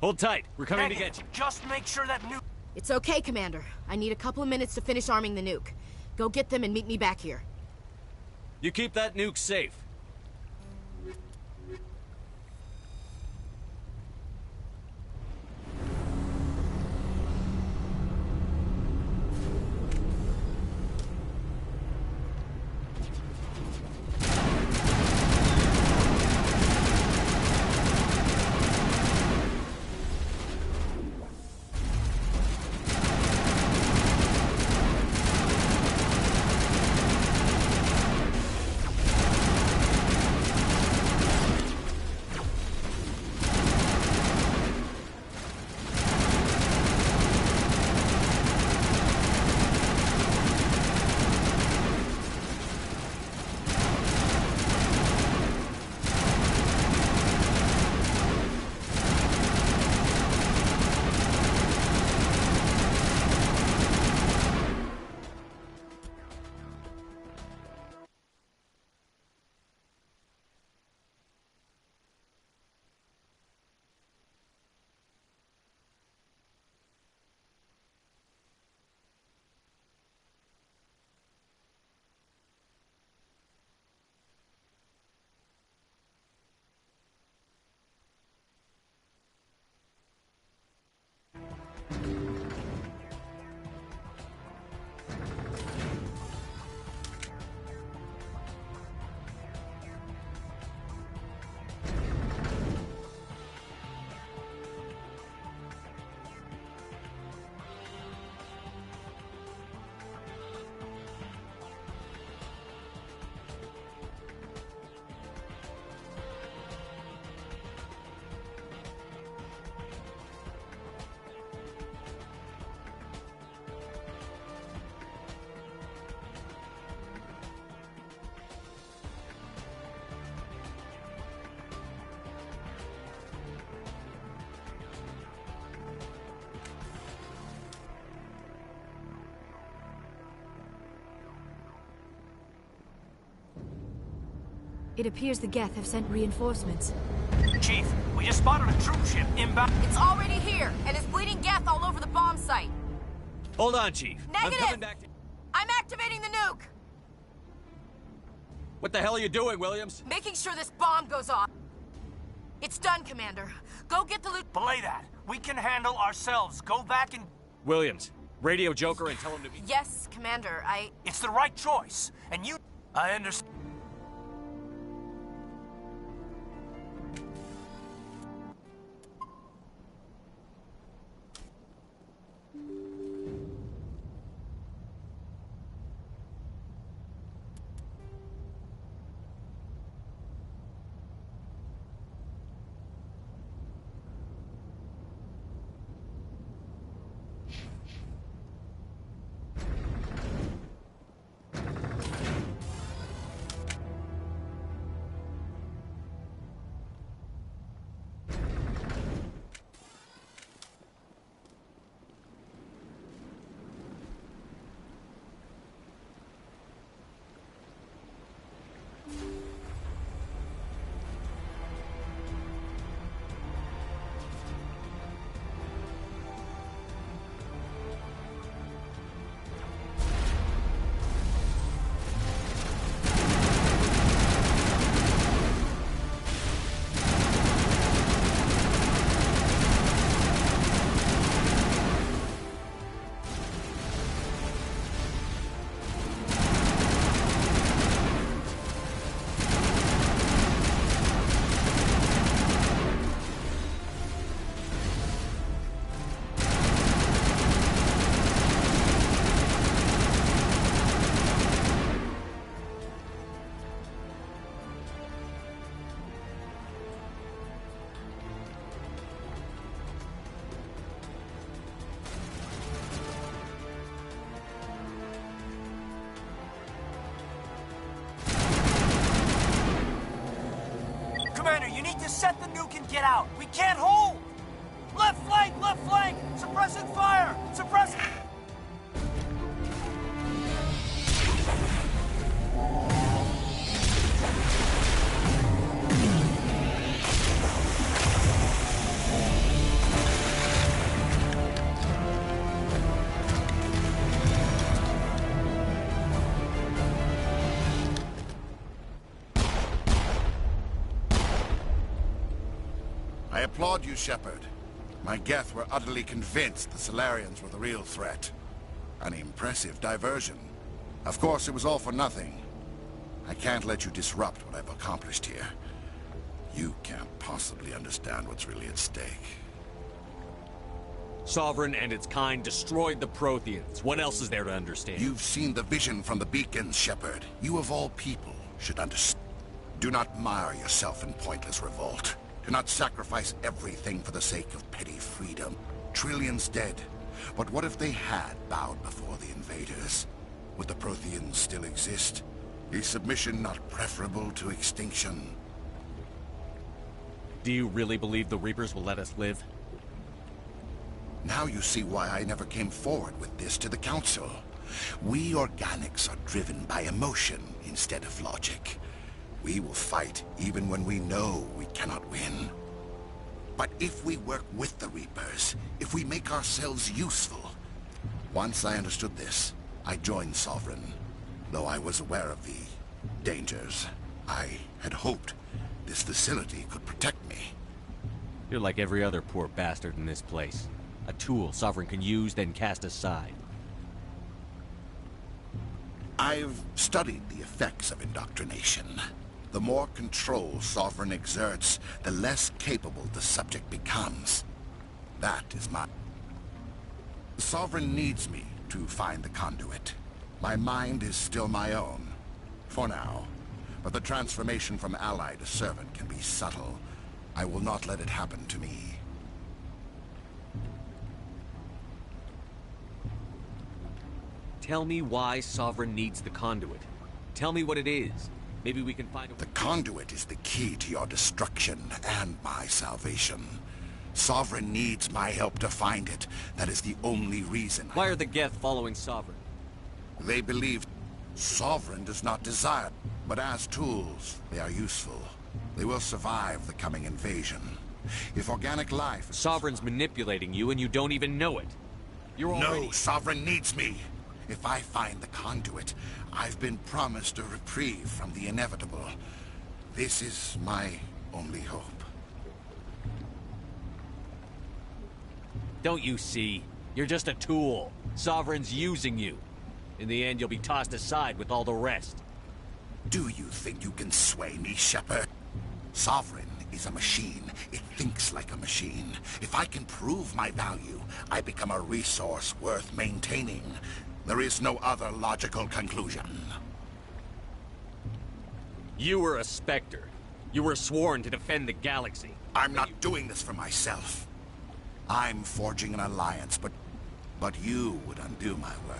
[SPEAKER 1] Hold tight. We're coming
[SPEAKER 14] Negative.
[SPEAKER 1] to get you.
[SPEAKER 14] Just make sure that nuke...
[SPEAKER 7] It's okay, Commander. I need a couple of minutes to finish arming the nuke. Go get them and meet me back here.
[SPEAKER 1] You keep that nuke safe.
[SPEAKER 5] It appears the Geth have sent reinforcements.
[SPEAKER 14] Chief, we just spotted a troop ship inbound.
[SPEAKER 12] It's already here, and is bleeding Geth all over the bomb site.
[SPEAKER 1] Hold on, Chief.
[SPEAKER 12] Negative!
[SPEAKER 1] I'm coming back to...
[SPEAKER 12] I'm activating the nuke!
[SPEAKER 1] What the hell are you doing, Williams?
[SPEAKER 12] Making sure this bomb goes off. It's done, Commander. Go get the loot.
[SPEAKER 14] Belay that. We can handle ourselves. Go back and...
[SPEAKER 1] Williams, radio Joker and tell him to be...
[SPEAKER 12] Yes, Commander,
[SPEAKER 14] It's the right choice. And you... I understand. Commander, you need to set the nuke and get out. We can't hold! Left flank! Left flank! Suppressing fire! Suppressing...
[SPEAKER 15] I applaud you, Shepard. My Geth were utterly convinced the Salarians were the real threat. An impressive diversion. Of course, it was all for nothing. I can't let you disrupt what I've accomplished here. You can't possibly understand what's really at stake.
[SPEAKER 1] Sovereign and its kind destroyed the Protheans. What else is there to understand?
[SPEAKER 15] You've seen the vision from the beacons, Shepard. You of all people should understand. Do not mire yourself in pointless revolt. Do not sacrifice everything for the sake of petty freedom. Trillions dead. But what if they had bowed before the invaders? Would the Protheans still exist? Is submission not preferable to extinction?
[SPEAKER 1] Do you really believe the Reapers will let us live?
[SPEAKER 15] Now you see why I never came forward with this to the Council. We organics are driven by emotion instead of logic. We will fight even when we know we cannot win. But if we work with the Reapers, if we make ourselves useful... Once I understood this, I joined Sovereign. Though I was aware of the dangers, I had hoped this facility could protect me.
[SPEAKER 1] You're like every other poor bastard in this place. A tool Sovereign can use, then cast aside.
[SPEAKER 15] I've studied the effects of indoctrination. The more control Sovereign exerts, the less capable the subject becomes. That is my... Sovereign needs me to find the conduit. My mind is still my own, for now. But the transformation from ally to servant can be subtle. I will not let it happen to me.
[SPEAKER 1] Tell me why Sovereign needs the conduit. Tell me what it is. Maybe we can find a...
[SPEAKER 15] The conduit is the key to your destruction and my salvation. Sovereign needs my help to find it. That is the only reason.
[SPEAKER 1] Why are the Geth following Sovereign?
[SPEAKER 15] They believe Sovereign does not desire, but as tools, they are useful. They will survive the coming invasion. If organic life...
[SPEAKER 1] Sovereign's manipulating you and you don't even know it. You're already...
[SPEAKER 15] No, Sovereign needs me. If I find the conduit, I've been promised a reprieve from the inevitable. This is my only hope.
[SPEAKER 1] Don't you see? You're just a tool. Sovereign's using you. In the end, you'll be tossed aside with all the rest.
[SPEAKER 15] Do you think you can sway me, Shepard? Sovereign is a machine. It thinks like a machine. If I can prove my value, I become a resource worth maintaining. There is no other logical conclusion.
[SPEAKER 1] You were a Spectre. You were sworn to defend the galaxy.
[SPEAKER 15] I'm not doing this for myself. I'm forging an alliance, but you would undo my work.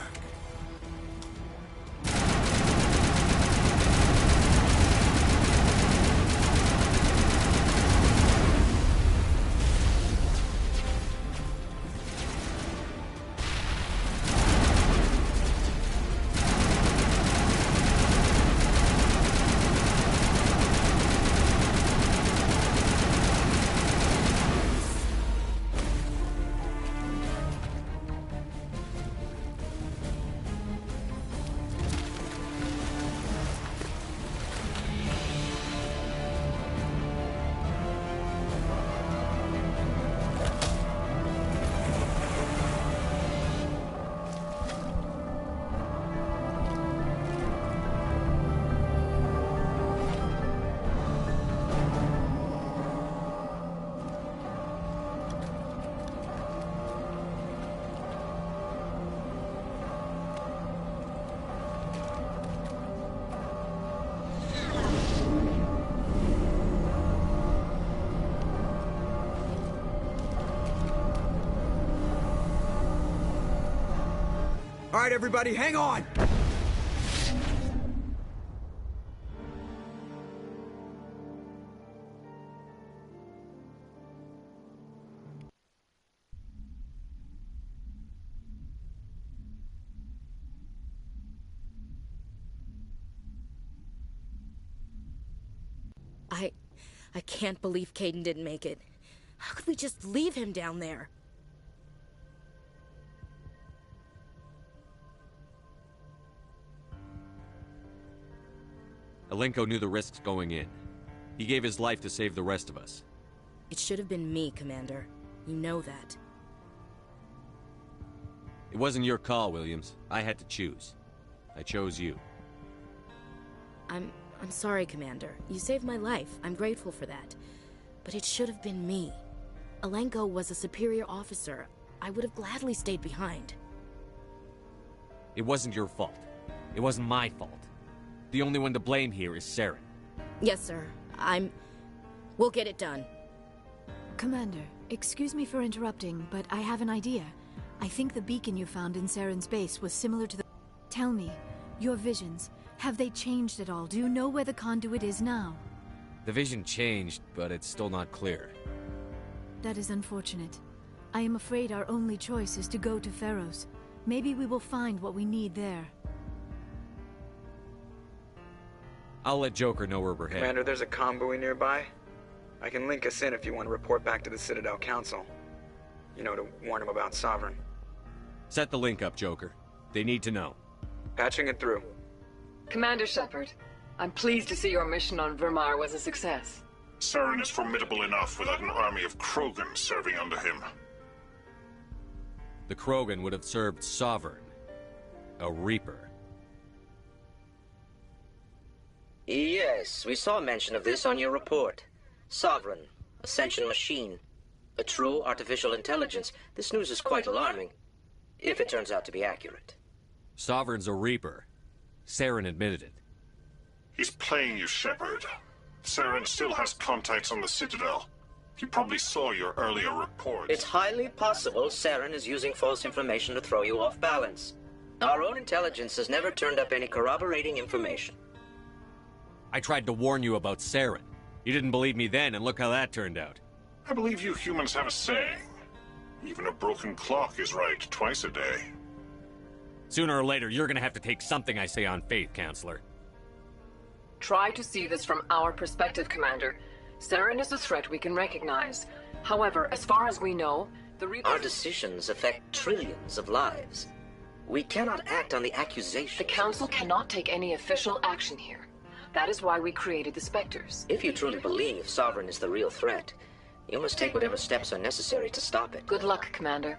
[SPEAKER 3] All right, everybody, hang on!
[SPEAKER 7] I can't believe Kaidan didn't make it. How could we just leave him down there?
[SPEAKER 1] Alenko knew the risks going in. He gave his life to save the rest of us.
[SPEAKER 7] It should have been me, Commander. You know that.
[SPEAKER 1] It wasn't your call, Williams. I had to choose. I chose you.
[SPEAKER 7] I'm sorry, Commander. You saved my life. I'm grateful for that. But it should have been me. Alenko was a superior officer. I would have gladly stayed behind.
[SPEAKER 1] It wasn't your fault. It wasn't my fault. The only one to blame here is Saren.
[SPEAKER 7] Yes, sir. We'll get it done.
[SPEAKER 5] Commander, excuse me for interrupting, but I have an idea. I think the beacon you found in Saren's base was similar to the... Tell me, your visions, have they changed at all? Do you know where the conduit is now?
[SPEAKER 1] The vision changed, but it's still not clear.
[SPEAKER 5] That is unfortunate. I am afraid our only choice is to go to Feros. Maybe we will find what we need there.
[SPEAKER 1] I'll let Joker know where we're headed.
[SPEAKER 3] Commander, there's a comm buoy nearby. I can link us in if you want to report back to the Citadel Council. You know, to warn them about Sovereign.
[SPEAKER 1] Set the link up, Joker. They need to know.
[SPEAKER 3] Patching it through.
[SPEAKER 16] Commander Shepard, I'm pleased to see your mission on Vermar was a success.
[SPEAKER 17] Saren is formidable enough without an army of Krogan serving under him.
[SPEAKER 1] The Krogan would have served Sovereign. A Reaper.
[SPEAKER 18] Yes, we saw mention of this on your report. Sovereign, Ascension machine, a true artificial intelligence. This news is quite alarming, if it turns out to be accurate.
[SPEAKER 1] Sovereign's a Reaper. Saren admitted it.
[SPEAKER 17] He's playing you, Shepard. Saren still has contacts on the Citadel. He probably saw your earlier reports.
[SPEAKER 18] It's highly possible Saren is using false information to throw you off balance. Our own intelligence has never turned up any corroborating information.
[SPEAKER 1] I tried to warn you about Saren. You didn't believe me then, and look how that turned out.
[SPEAKER 17] I believe you humans have a saying. Even a broken clock is right twice a day.
[SPEAKER 1] Sooner or later, you're gonna have to take something I say on faith, Counselor.
[SPEAKER 16] Try to see this from our perspective, Commander. Saren is a threat we can recognize. However, as far as we know,
[SPEAKER 18] Our decisions affect trillions of lives. We cannot act on the accusations.
[SPEAKER 16] The Council cannot take any official action here. That is why we created the Spectres.
[SPEAKER 18] If you truly believe Sovereign is the real threat, You must take whatever steps are necessary to stop it.
[SPEAKER 16] Good luck, Commander.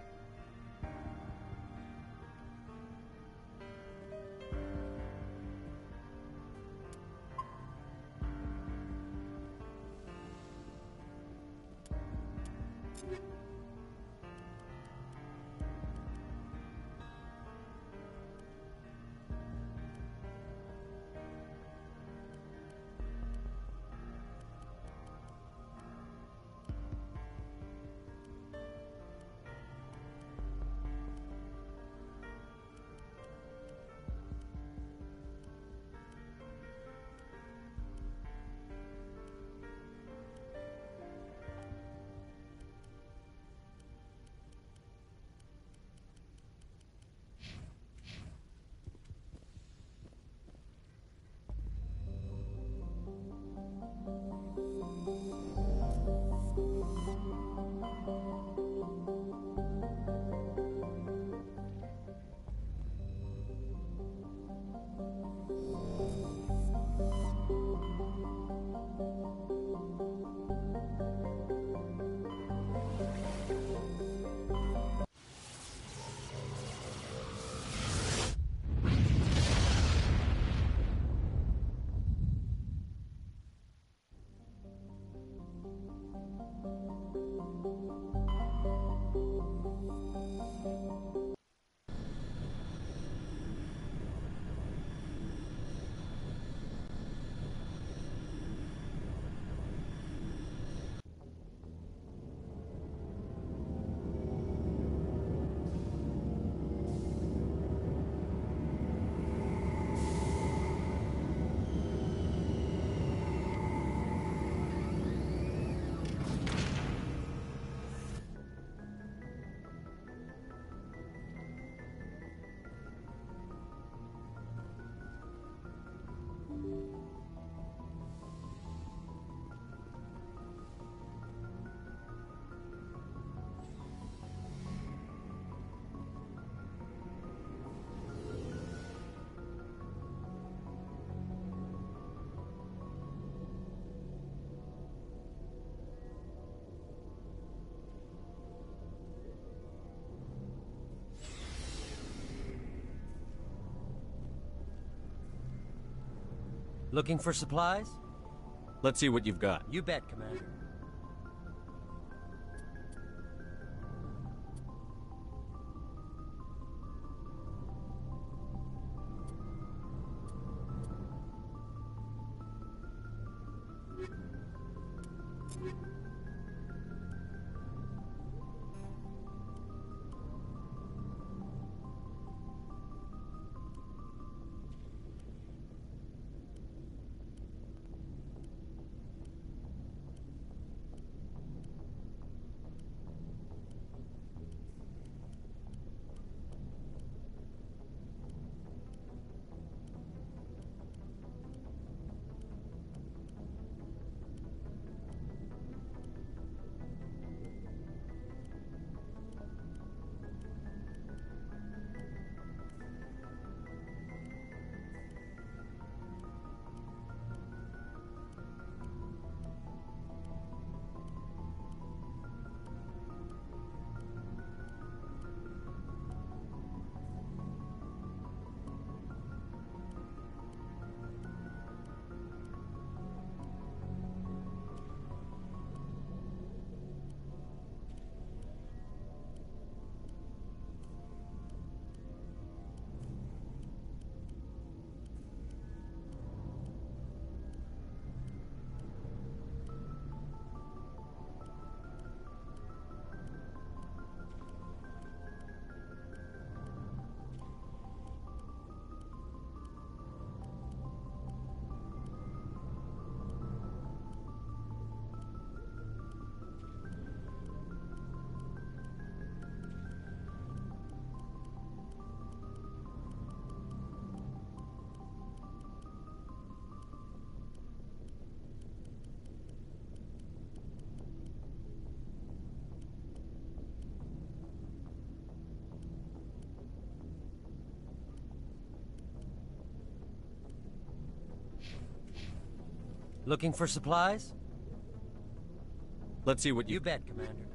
[SPEAKER 19] Looking for supplies?
[SPEAKER 1] Let's see what you've got.
[SPEAKER 19] You bet, Commander. Looking for supplies?
[SPEAKER 1] Let's see what
[SPEAKER 19] You bet, Commander.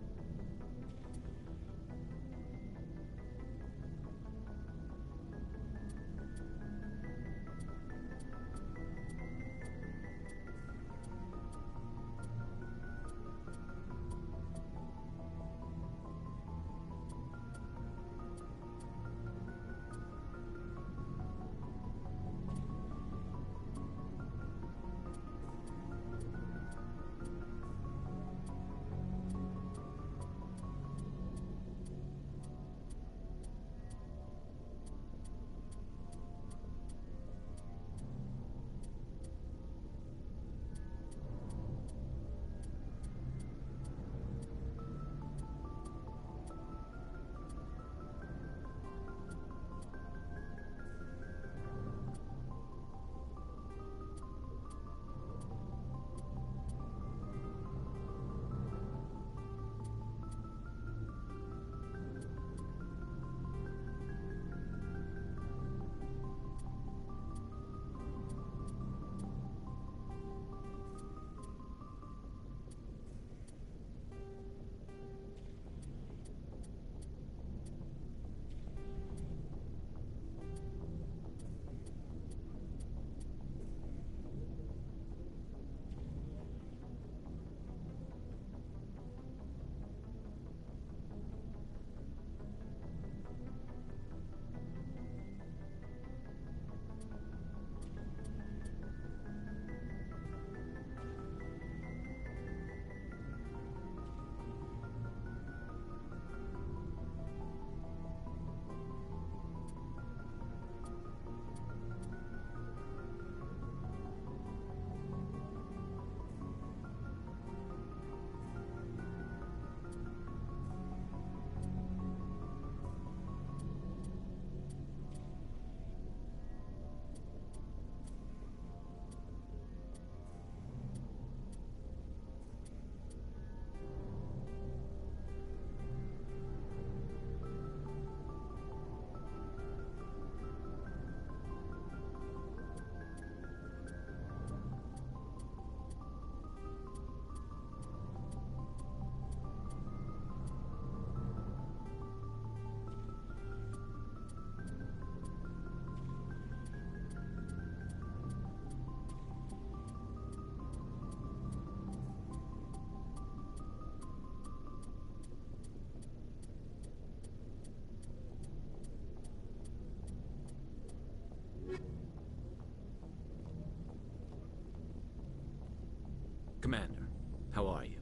[SPEAKER 10] Commander, how are you?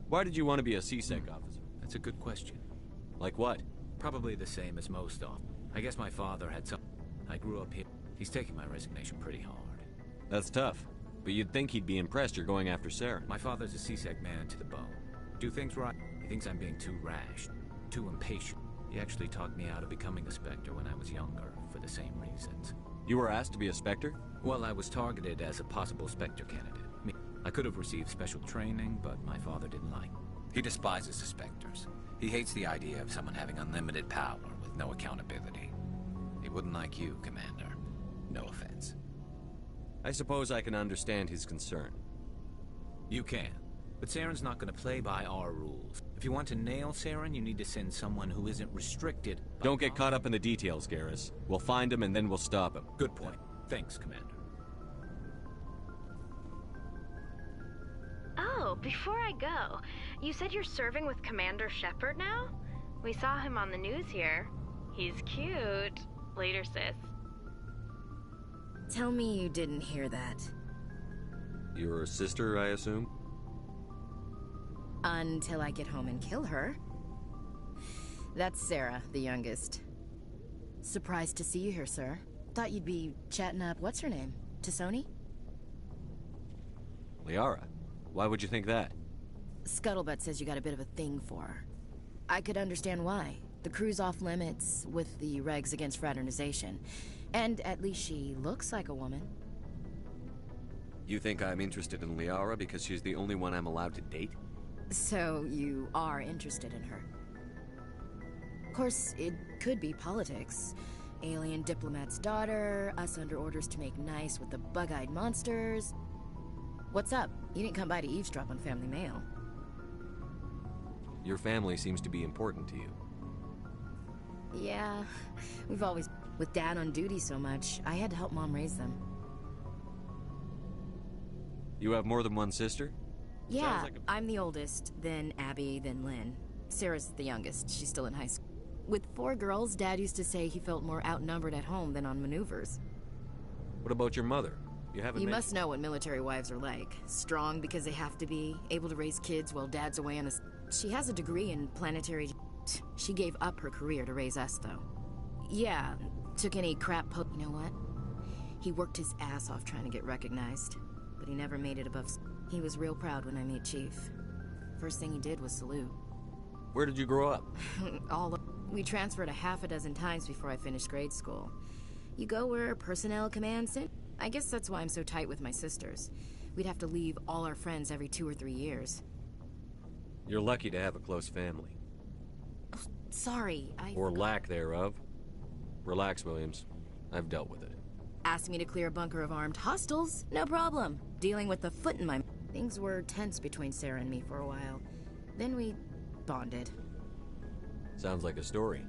[SPEAKER 1] Why did you want to be a CSEC officer?
[SPEAKER 10] That's a good question.
[SPEAKER 1] Like what?
[SPEAKER 10] Probably the same as most of. I guess my father had some... I grew up here. He's taking my resignation pretty hard.
[SPEAKER 1] That's tough. But you'd think he'd be impressed you're going after Saren.
[SPEAKER 10] My father's a CSEC man to the bone. Do things right. He thinks I'm being too rash, too impatient. He actually talked me out of becoming a Spectre when I was younger, for the same reasons.
[SPEAKER 1] You were asked to be a Spectre?
[SPEAKER 10] Well, I was targeted as a possible Spectre candidate. I could have received special training, but my father didn't like it.
[SPEAKER 20] He despises the Spectres. He hates the idea of someone having unlimited power with no accountability. He wouldn't like you, Commander. No offense.
[SPEAKER 1] I suppose I can understand his concern.
[SPEAKER 10] You can. But Saren's not going to play by our rules. If you want to nail Saren, you need to send someone who isn't restricted.
[SPEAKER 1] Don't get caught up in the details, Garrus. We'll find him and then we'll stop him.
[SPEAKER 10] Good point. Thanks, Commander.
[SPEAKER 21] Oh, before I go, you said you're serving with Commander Shepard now? We saw him on the news here. He's cute. Later, sis.
[SPEAKER 7] Tell me you didn't hear that.
[SPEAKER 1] Your sister, I assume?
[SPEAKER 7] Until I get home and kill her. That's Sarah, the youngest. Surprised to see you here, sir. Thought you'd be chatting up, what's her name? T'Soni?
[SPEAKER 1] Liara. Why would you think that?
[SPEAKER 7] Scuttlebutt says you got a bit of a thing for her. I could understand why. The crew's off limits with the regs against fraternization. And at least she looks like a woman.
[SPEAKER 1] You think I'm interested in Liara because she's the only one I'm allowed to date?
[SPEAKER 7] So you are interested in her. Of course, it could be politics. Alien diplomat's daughter, us under orders to make nice with the bug-eyed monsters. What's up? You didn't come by to eavesdrop on Family Mail.
[SPEAKER 1] Your family seems to be important to you.
[SPEAKER 7] Yeah, we've always... With Dad on duty so much, I had to help Mom raise them.
[SPEAKER 1] You have more than one sister?
[SPEAKER 7] Yeah,
[SPEAKER 1] like
[SPEAKER 7] I'm the oldest, then Abby, then Lynn. Sarah's the youngest. She's still in high school. With 4 girls, Dad used to say he felt more outnumbered at home than on maneuvers.
[SPEAKER 1] What about your mother? You
[SPEAKER 7] must know what military wives are like. Strong because they have to be, able to raise kids while Dad's away on a... She has a degree in planetary... She gave up her career to raise us, though. Yeah, took any crap You know what? He worked his ass off trying to get recognized, but he never made it above... He was real proud when I made chief. First thing he did was salute.
[SPEAKER 1] Where did you grow up?
[SPEAKER 7] We transferred a half a dozen times before I finished grade school. You go where personnel command sent. I guess that's why I'm so tight with my sisters. We'd have to leave all our friends every 2 or 3 years.
[SPEAKER 1] You're lucky to have a close family.
[SPEAKER 7] Sorry,
[SPEAKER 1] Or lack thereof. Relax, Williams. I've dealt with it.
[SPEAKER 7] Asked me to clear a bunker of armed hostiles? No problem. Dealing with the foot in my... Things were tense between Sarah and me for a while. Then we bonded.
[SPEAKER 1] Sounds like a story.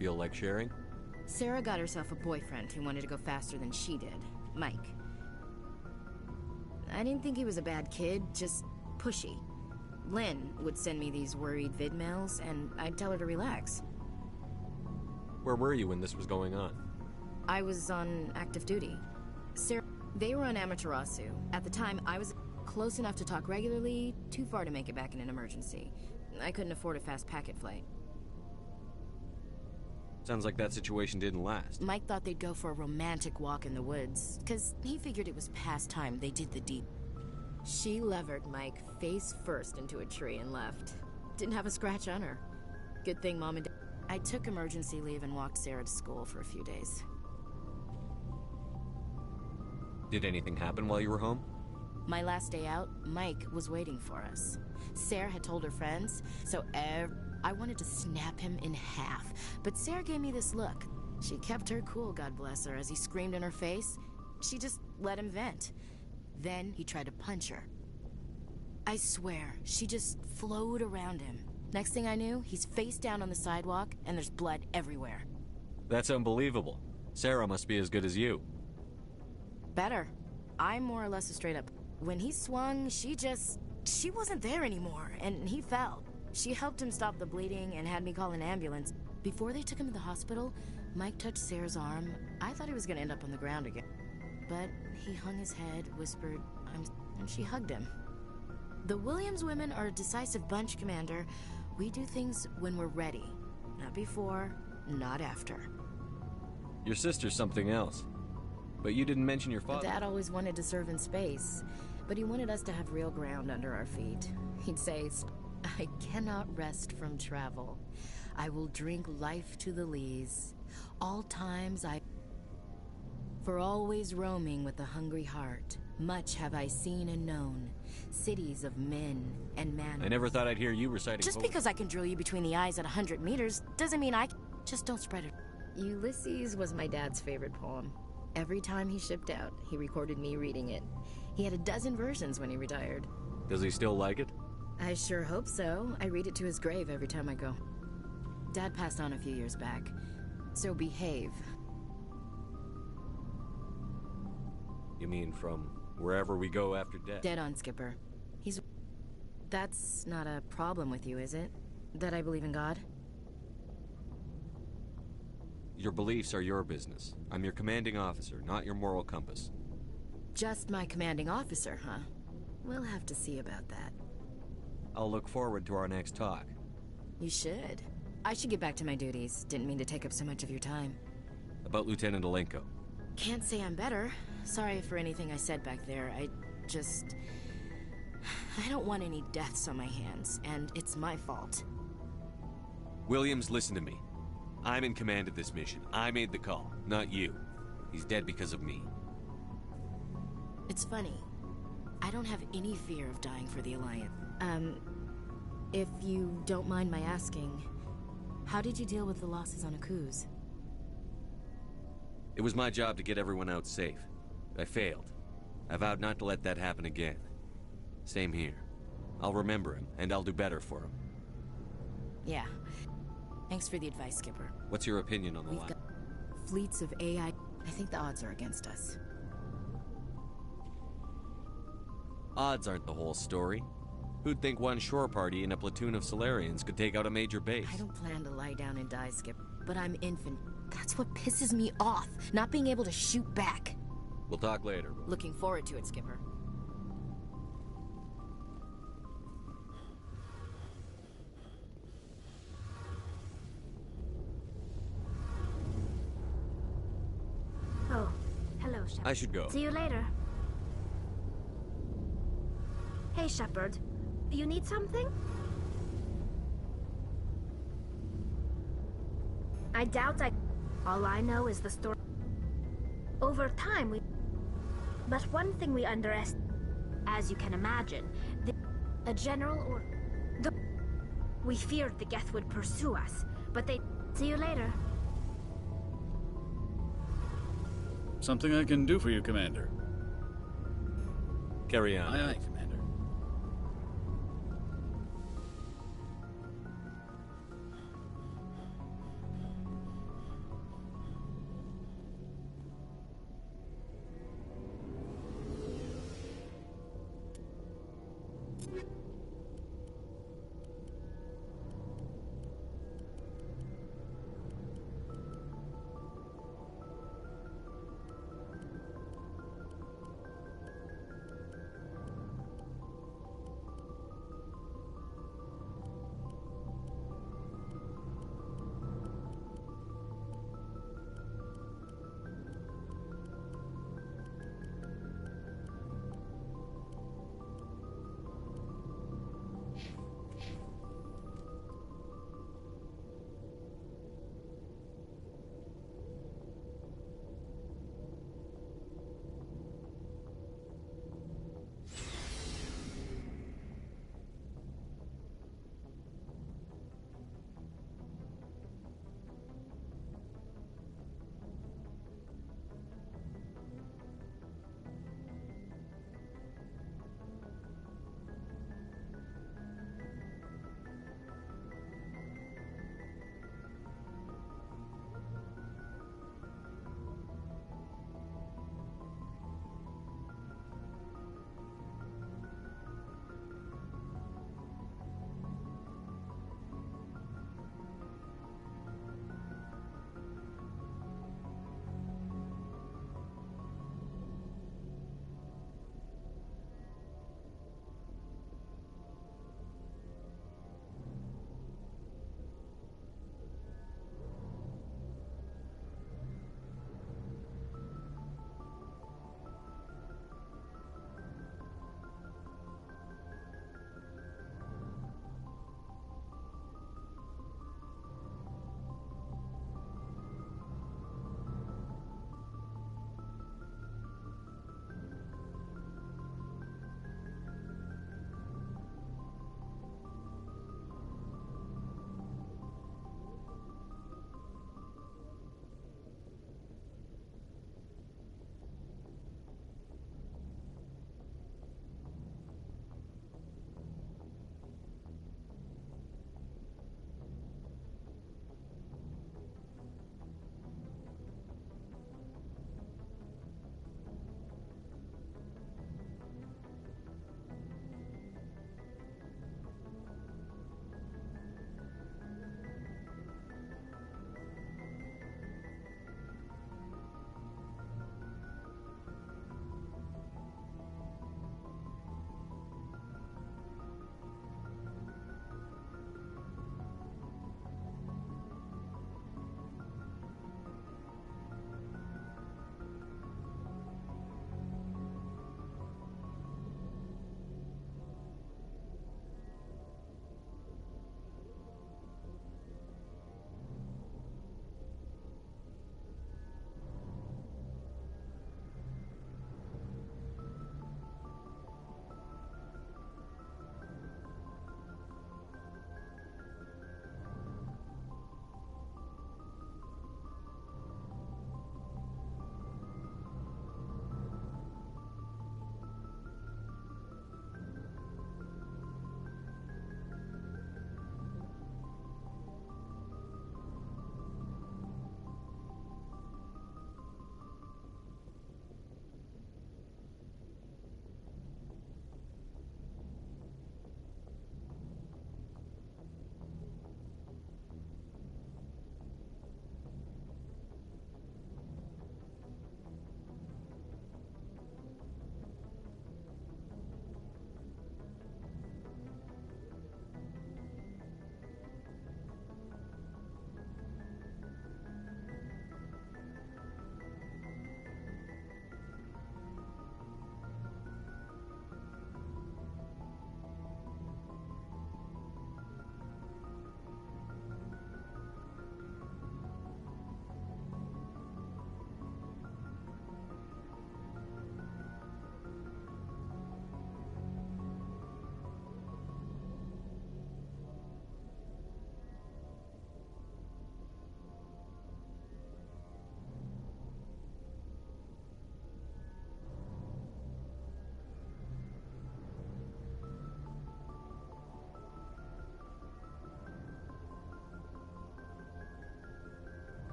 [SPEAKER 1] Feel like sharing?
[SPEAKER 7] Sarah got herself a boyfriend who wanted to go faster than she did. Mike. I didn't think he was a bad kid, just pushy. Lynn would send me these worried vid mails, and I'd tell her to relax.
[SPEAKER 1] Where were you when this was going on?
[SPEAKER 7] I was on active duty. Sarah... They were on Amaterasu. At the time, I was close enough to talk regularly, too far to make it back in an emergency. I couldn't afford a fast packet flight.
[SPEAKER 1] Sounds like that situation didn't last.
[SPEAKER 7] Mike thought they'd go for a romantic walk in the woods, because he figured it was past time they did the deep. She levered Mike face first into a tree and left. Didn't have a scratch on her. Good thing Mom and Dad... I took emergency leave and walked Sarah to school for a few days.
[SPEAKER 1] Did anything happen while you were home?
[SPEAKER 7] My last day out, Mike was waiting for us. Sarah had told her friends, so I wanted to snap him in half, but Sarah gave me this look. She kept her cool, God bless her, as he screamed in her face. She just let him vent. Then he tried to punch her. I swear, she just flowed around him. Next thing I knew, he's face down on the sidewalk, and there's blood everywhere.
[SPEAKER 1] That's unbelievable. Sarah must be as good as you.
[SPEAKER 7] Better. I'm more or less a straight-up. When he swung, she wasn't there anymore, and he fell. She helped him stop the bleeding and had me call an ambulance. Before they took him to the hospital, Mike touched Sarah's arm. I thought he was gonna end up on the ground again. But he hung his head, whispered, and she hugged him. The Williams women are a decisive bunch, Commander. We do things when we're ready. Not before, not after.
[SPEAKER 1] Your sister's something else. But you didn't mention your father.
[SPEAKER 7] Dad always wanted to serve in space, but he wanted us to have real ground under our feet. He'd say, I cannot rest from travel. I will drink life to the lees. All times For always roaming with a hungry heart, much have I seen and known. Cities of men and manners.
[SPEAKER 1] I never thought I'd hear you reciting
[SPEAKER 7] Just
[SPEAKER 1] poetry.
[SPEAKER 7] because I can drill you between the eyes at 100 meters doesn't mean I can. Just don't spread it. Ulysses was my dad's favorite poem. Every time he shipped out, he recorded me reading it. He had a dozen versions when he retired.
[SPEAKER 1] Does he still like it?
[SPEAKER 7] I sure hope so. I read it to his grave every time I go. Dad passed on a few years back, so behave.
[SPEAKER 1] You mean from wherever we go after death?
[SPEAKER 7] Dead on, Skipper. That's not a problem with you, is it? That I believe in God?
[SPEAKER 1] Your beliefs are your business. I'm your commanding officer, not your moral compass.
[SPEAKER 7] Just my commanding officer, huh? We'll have to see about that.
[SPEAKER 1] I'll look forward to our next talk.
[SPEAKER 7] You should. I should get back to my duties. Didn't mean to take up so much of your time.
[SPEAKER 1] About Lieutenant Alenko.
[SPEAKER 7] Can't say I'm better. Sorry for anything I said back there. I don't want any deaths on my hands, and it's my fault.
[SPEAKER 1] Williams, listen to me. I'm in command of this mission. I made the call, not you. He's dead because of me.
[SPEAKER 7] It's funny. I don't have any fear of dying for the Alliance. If you don't mind my asking, how did you deal with the losses on Akuz?
[SPEAKER 1] It was my job to get everyone out safe. I failed. I vowed not to let that happen again. Same here. I'll remember him, and I'll do better for him.
[SPEAKER 7] Yeah. Thanks for the advice, Skipper.
[SPEAKER 1] What's your opinion on the
[SPEAKER 7] We've
[SPEAKER 1] line?
[SPEAKER 7] got fleets of AI. I think the odds are against us.
[SPEAKER 1] Odds aren't the whole story. Who'd think one shore party and a platoon of Solarians could take out a major base?
[SPEAKER 7] I don't plan to lie down and die, Skipper, but I'm infant. That's what pisses me off, not being able to shoot back.
[SPEAKER 1] We'll talk later.
[SPEAKER 7] Looking forward to it, Skipper.
[SPEAKER 6] Oh, hello, Shepard.
[SPEAKER 1] I should go.
[SPEAKER 6] See you later. Hey, Shepard. You need something? I doubt I... All I know is the story. Over time, we... But one thing we underestimate, as you can imagine, a general or... We feared the Geth would pursue us, but they... See you later.
[SPEAKER 2] Something I can do for you, Commander.
[SPEAKER 1] Carry on.
[SPEAKER 2] Aye, aye, Commander.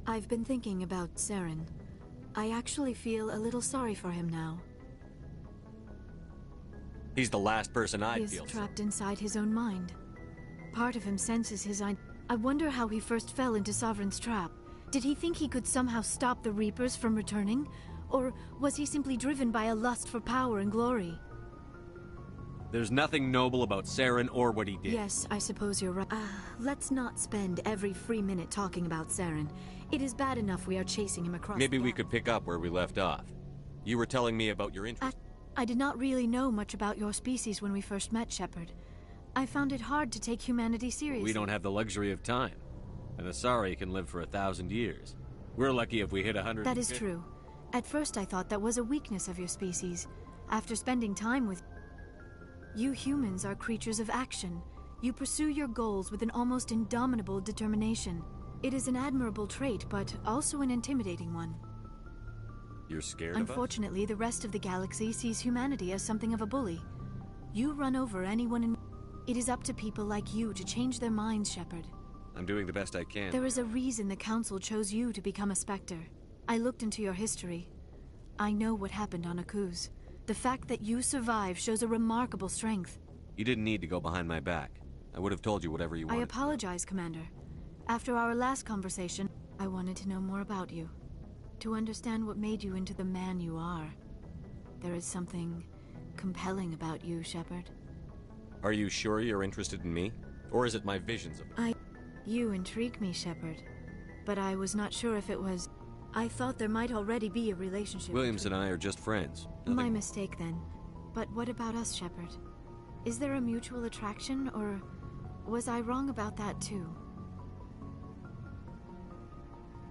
[SPEAKER 5] I've been thinking about Saren. I actually feel a little sorry for him now.
[SPEAKER 1] He's the last person I'd
[SPEAKER 5] He's
[SPEAKER 1] feel.
[SPEAKER 5] trapped inside his own mind. Part of him senses his I wonder how he first fell into Sovereign's trap. Did he think he could somehow stop the Reapers from returning? Or was he simply driven by a lust for power and glory?
[SPEAKER 1] There's nothing noble about Saren or what he did.
[SPEAKER 5] Yes, I suppose you're right. Let's not spend every free minute talking about Saren. It is bad enough we are chasing him across
[SPEAKER 1] Maybe
[SPEAKER 5] the
[SPEAKER 1] we could pick up where we left off. You were telling me about your interest.
[SPEAKER 5] I did not really know much about your species when we first met, Shepard. I found it hard to take humanity seriously.
[SPEAKER 1] We don't have the luxury of time. An Asari can live for 1,000 years. We're lucky if we hit 100.
[SPEAKER 5] That is true. At first I thought that was a weakness of your species. After spending time with you humans are creatures of action. You pursue your goals with an almost indomitable determination. It is an admirable trait, but also an intimidating one.
[SPEAKER 1] You're scared of us?
[SPEAKER 5] Unfortunately, the rest of the galaxy sees humanity as something of a bully. You run over anyone in... It is up to people like you to change their minds, Shepard.
[SPEAKER 1] I'm doing the best I can.
[SPEAKER 5] There is a reason the Council chose you to become a Spectre. I looked into your history. I know what happened on Akuz. The fact that you survived shows a remarkable strength.
[SPEAKER 1] You didn't need to go behind my back. I would have told you whatever you wanted.
[SPEAKER 5] I apologize, Commander. After our last conversation, I wanted to know more about you. To understand what made you into the man you are. There is something compelling about you, Shepard.
[SPEAKER 1] Are you sure you're interested in me? Or is it my visions of...
[SPEAKER 5] You intrigue me, Shepard. But I was not sure if it was... I thought there might already be a relationship.
[SPEAKER 1] Williams and I are just friends.
[SPEAKER 5] My mistake, then. But what about us, Shepard? Is there a mutual attraction, or was I wrong about that, too?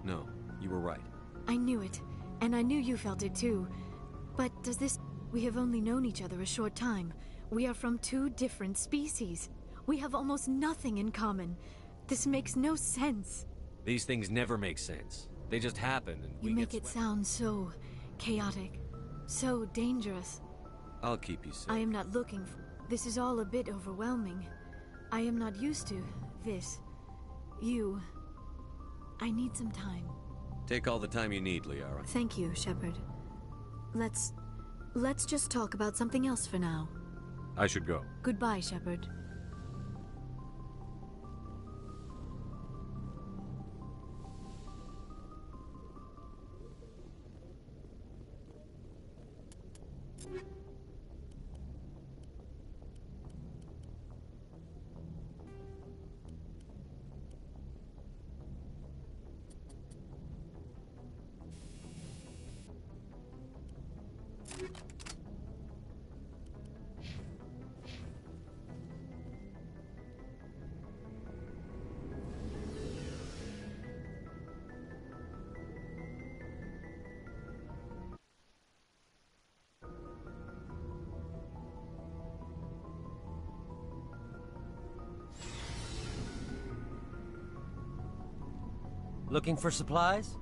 [SPEAKER 1] No, you were right.
[SPEAKER 5] I knew it, and I knew you felt it, too. But does this... We have only known each other a short time. We are from two different species. We have almost nothing in common. This makes no sense.
[SPEAKER 1] These things never make sense. They just happen, and
[SPEAKER 5] You make it sound so chaotic, so dangerous.
[SPEAKER 1] I'll keep you safe.
[SPEAKER 5] I am not looking for... This is all a bit overwhelming. I am not used to this. You... I need some time.
[SPEAKER 1] Take all the time you need, Liara.
[SPEAKER 5] Thank you, Shepard. Let's just talk about something else for now.
[SPEAKER 1] I should go.
[SPEAKER 5] Goodbye, Shepard.
[SPEAKER 19] Looking for supplies?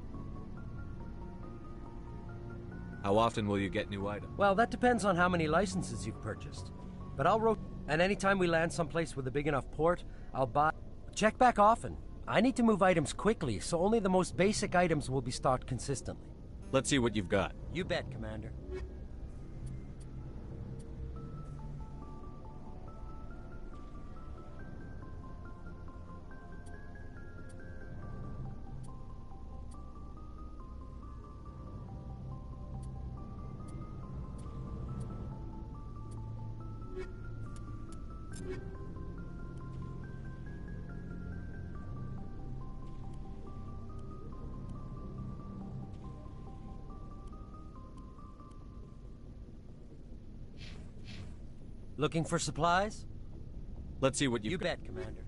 [SPEAKER 1] How often will you get new items?
[SPEAKER 19] Well, that depends on how many licenses you've purchased. But I'll rotate, and anytime we land someplace with a big enough port, I'll buy... Check back often. I need to move items quickly, so only the most basic items will be stocked consistently.
[SPEAKER 1] Let's see what you've got.
[SPEAKER 19] You bet, Commander. Looking for supplies?
[SPEAKER 1] Let's see what you've
[SPEAKER 19] You
[SPEAKER 1] got.
[SPEAKER 19] bet, Commander.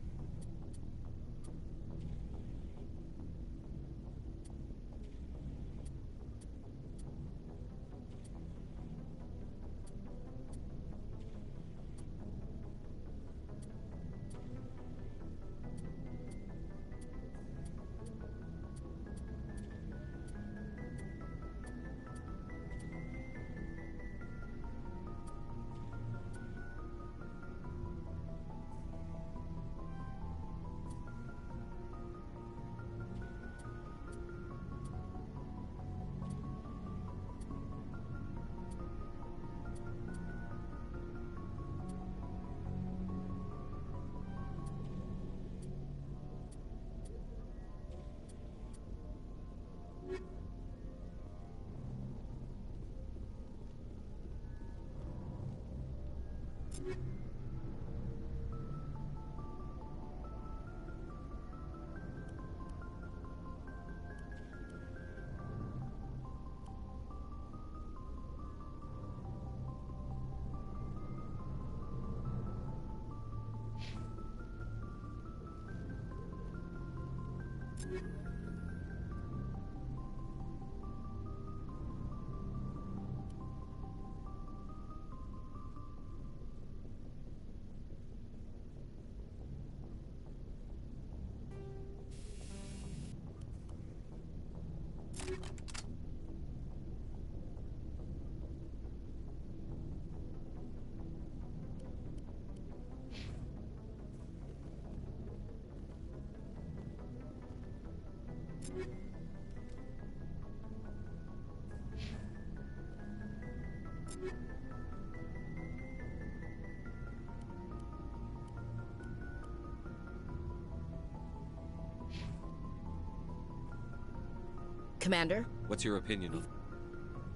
[SPEAKER 7] Commander?
[SPEAKER 1] What's your opinion of...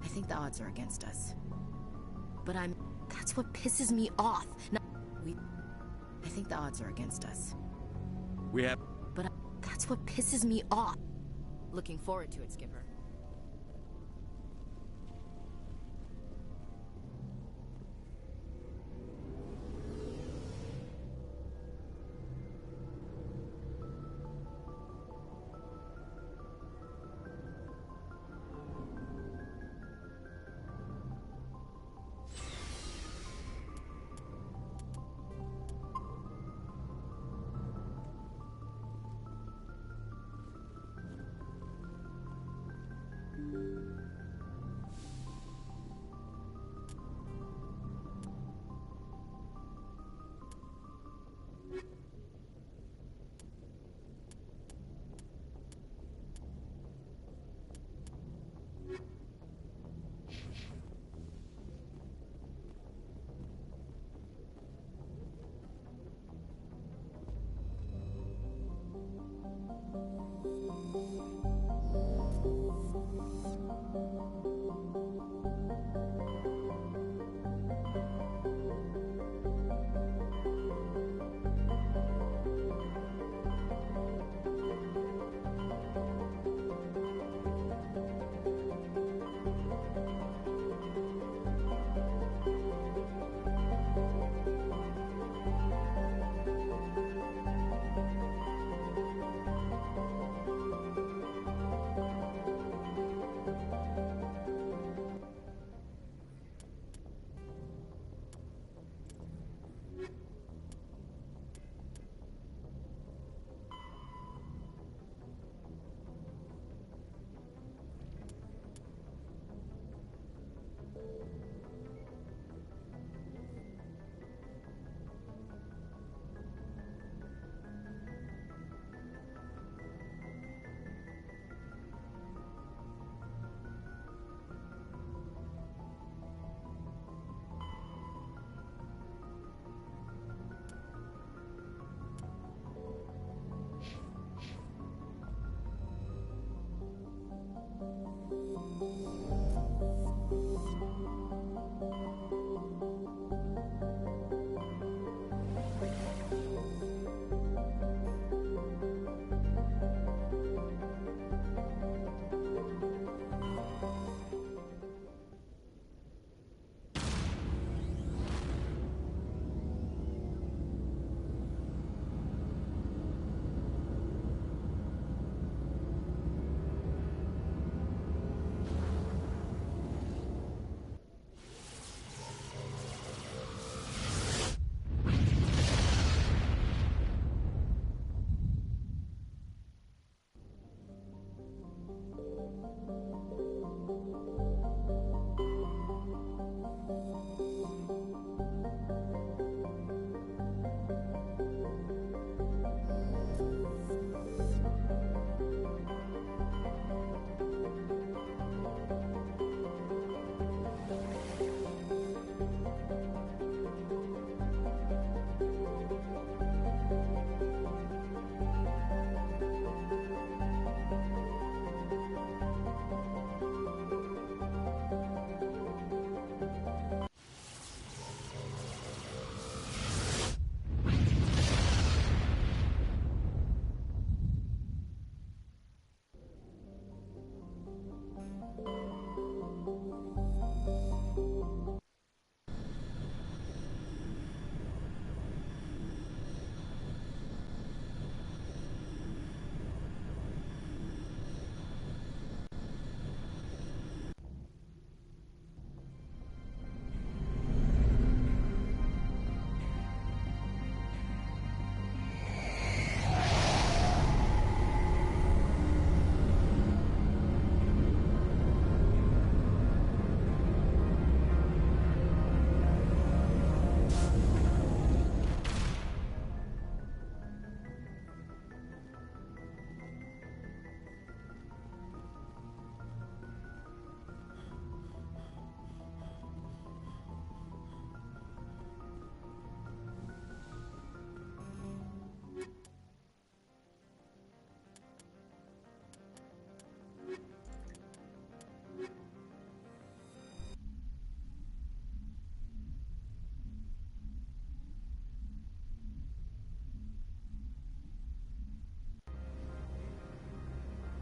[SPEAKER 7] I think the odds are against us. But that's what pisses me off. I think the odds are against us.
[SPEAKER 1] We have...
[SPEAKER 7] But that's what pisses me off. Looking forward to it, Skipper.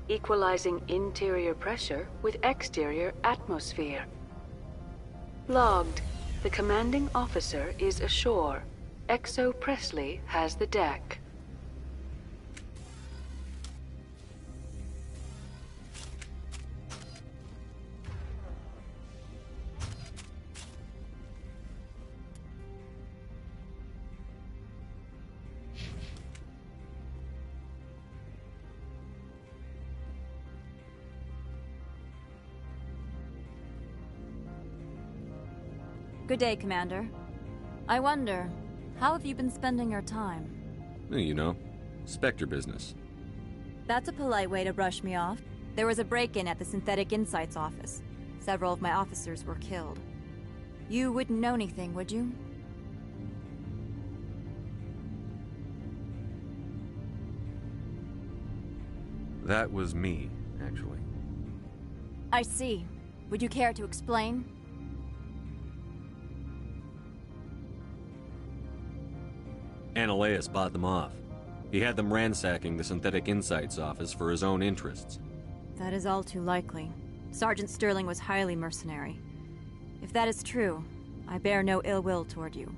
[SPEAKER 8] equalizing interior pressure with exterior atmosphere. Logged. The commanding officer is ashore. Exo Presley has the deck.
[SPEAKER 22] Good day, Commander. I wonder, how have you been spending your time?
[SPEAKER 1] You know, Spectre business.
[SPEAKER 22] That's a polite way to brush me off. There was a break-in at the Synthetic Insights office. Several of my officers were killed. You wouldn't know anything, would you?
[SPEAKER 1] That was me, actually.
[SPEAKER 22] I see. Would you care to explain?
[SPEAKER 1] Ananias bought them off. He had them ransacking the Synthetic Insights office for his own interests.
[SPEAKER 22] That is all too likely. Sergeant Sterling was highly mercenary. If that is true, I bear no ill will toward you.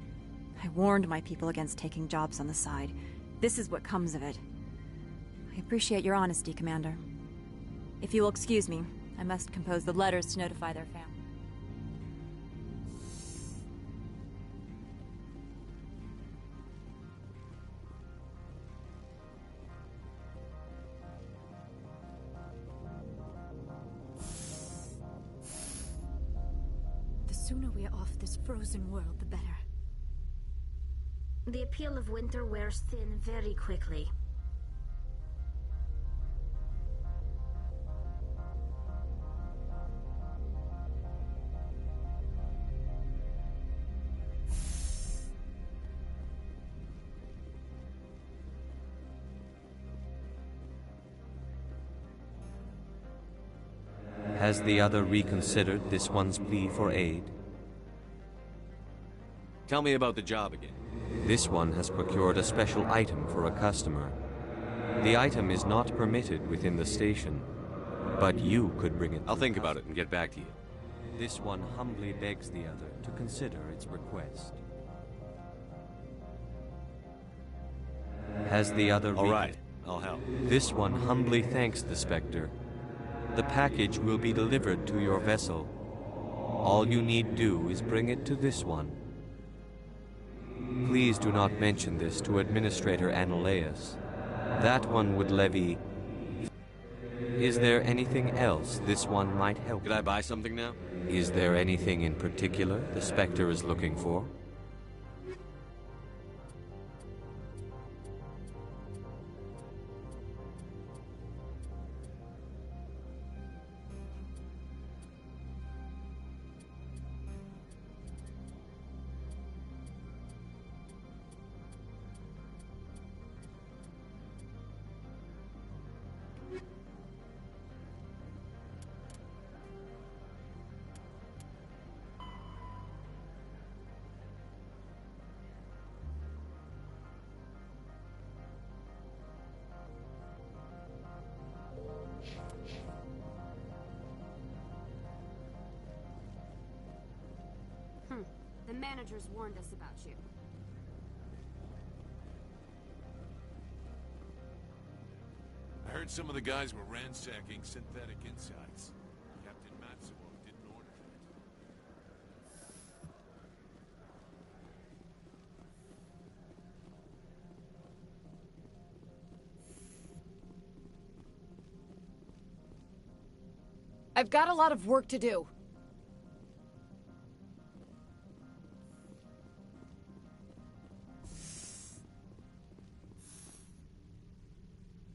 [SPEAKER 22] I warned my people against taking jobs on the side. This is what comes of it. I appreciate your honesty, Commander. If you will excuse me, I must compose the letters to notify their family.
[SPEAKER 5] The sooner we are off this frozen world, the better.
[SPEAKER 6] The appeal of winter wears thin very quickly.
[SPEAKER 23] Has the other reconsidered this one's plea for aid?
[SPEAKER 1] Tell me about the job again.
[SPEAKER 23] This one has procured a special item for a customer. The item is not permitted within the station, but you could bring it.
[SPEAKER 1] I'll think about it and get back to you.
[SPEAKER 23] This one humbly begs the other to consider its request. Has the other...
[SPEAKER 1] All right, I'll help.
[SPEAKER 23] This one humbly thanks the Spectre. The package will be delivered to your vessel. All you need do is bring it to this one. Please do not mention this to Administrator Ananias. That one would levy... Is there anything else this one might help?
[SPEAKER 1] Could I buy something now?
[SPEAKER 23] Is there anything in particular the Spectre is looking for?
[SPEAKER 24] The managers warned us about you.
[SPEAKER 25] I heard some of the guys were ransacking Synthetic Insights. Captain Matsuo didn't order
[SPEAKER 12] that. I've got a lot of work to do.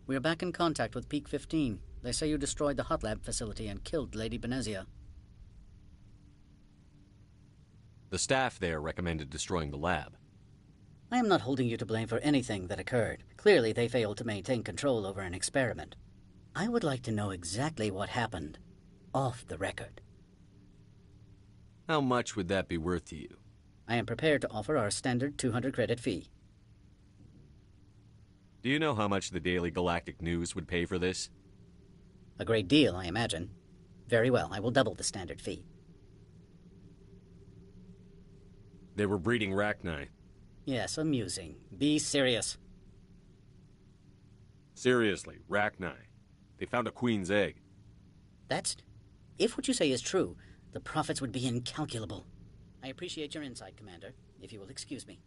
[SPEAKER 26] We are back in contact with Peak 15. They say you destroyed the hot lab facility and killed Lady Benezia.
[SPEAKER 1] The staff there recommended destroying the lab.
[SPEAKER 26] I am not holding you to blame for anything that occurred. Clearly, they failed to maintain control over an experiment. I would like to know exactly what happened, off the record.
[SPEAKER 1] How much would that be worth to you?
[SPEAKER 26] I am prepared to offer our standard 200 credit fee.
[SPEAKER 1] Do you know how much the Daily Galactic News would pay for this?
[SPEAKER 26] A great deal, I imagine. Very well, I will double the standard fee.
[SPEAKER 1] They were breeding Rachni.
[SPEAKER 26] Yes, amusing. Be serious.
[SPEAKER 1] Seriously, Rachni. They found a queen's egg.
[SPEAKER 26] If what you say is true, the profits would be incalculable. I appreciate your insight, Commander, if you will excuse me.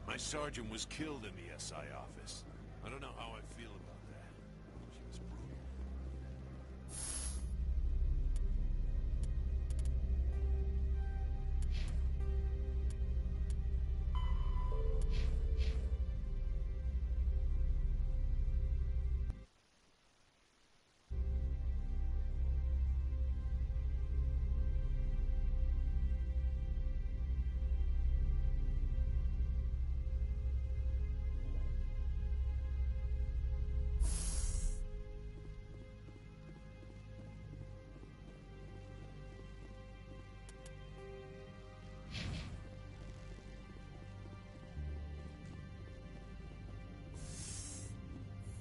[SPEAKER 25] My sergeant was killed in the SI office. I don't know how I feel about that. She was brutal.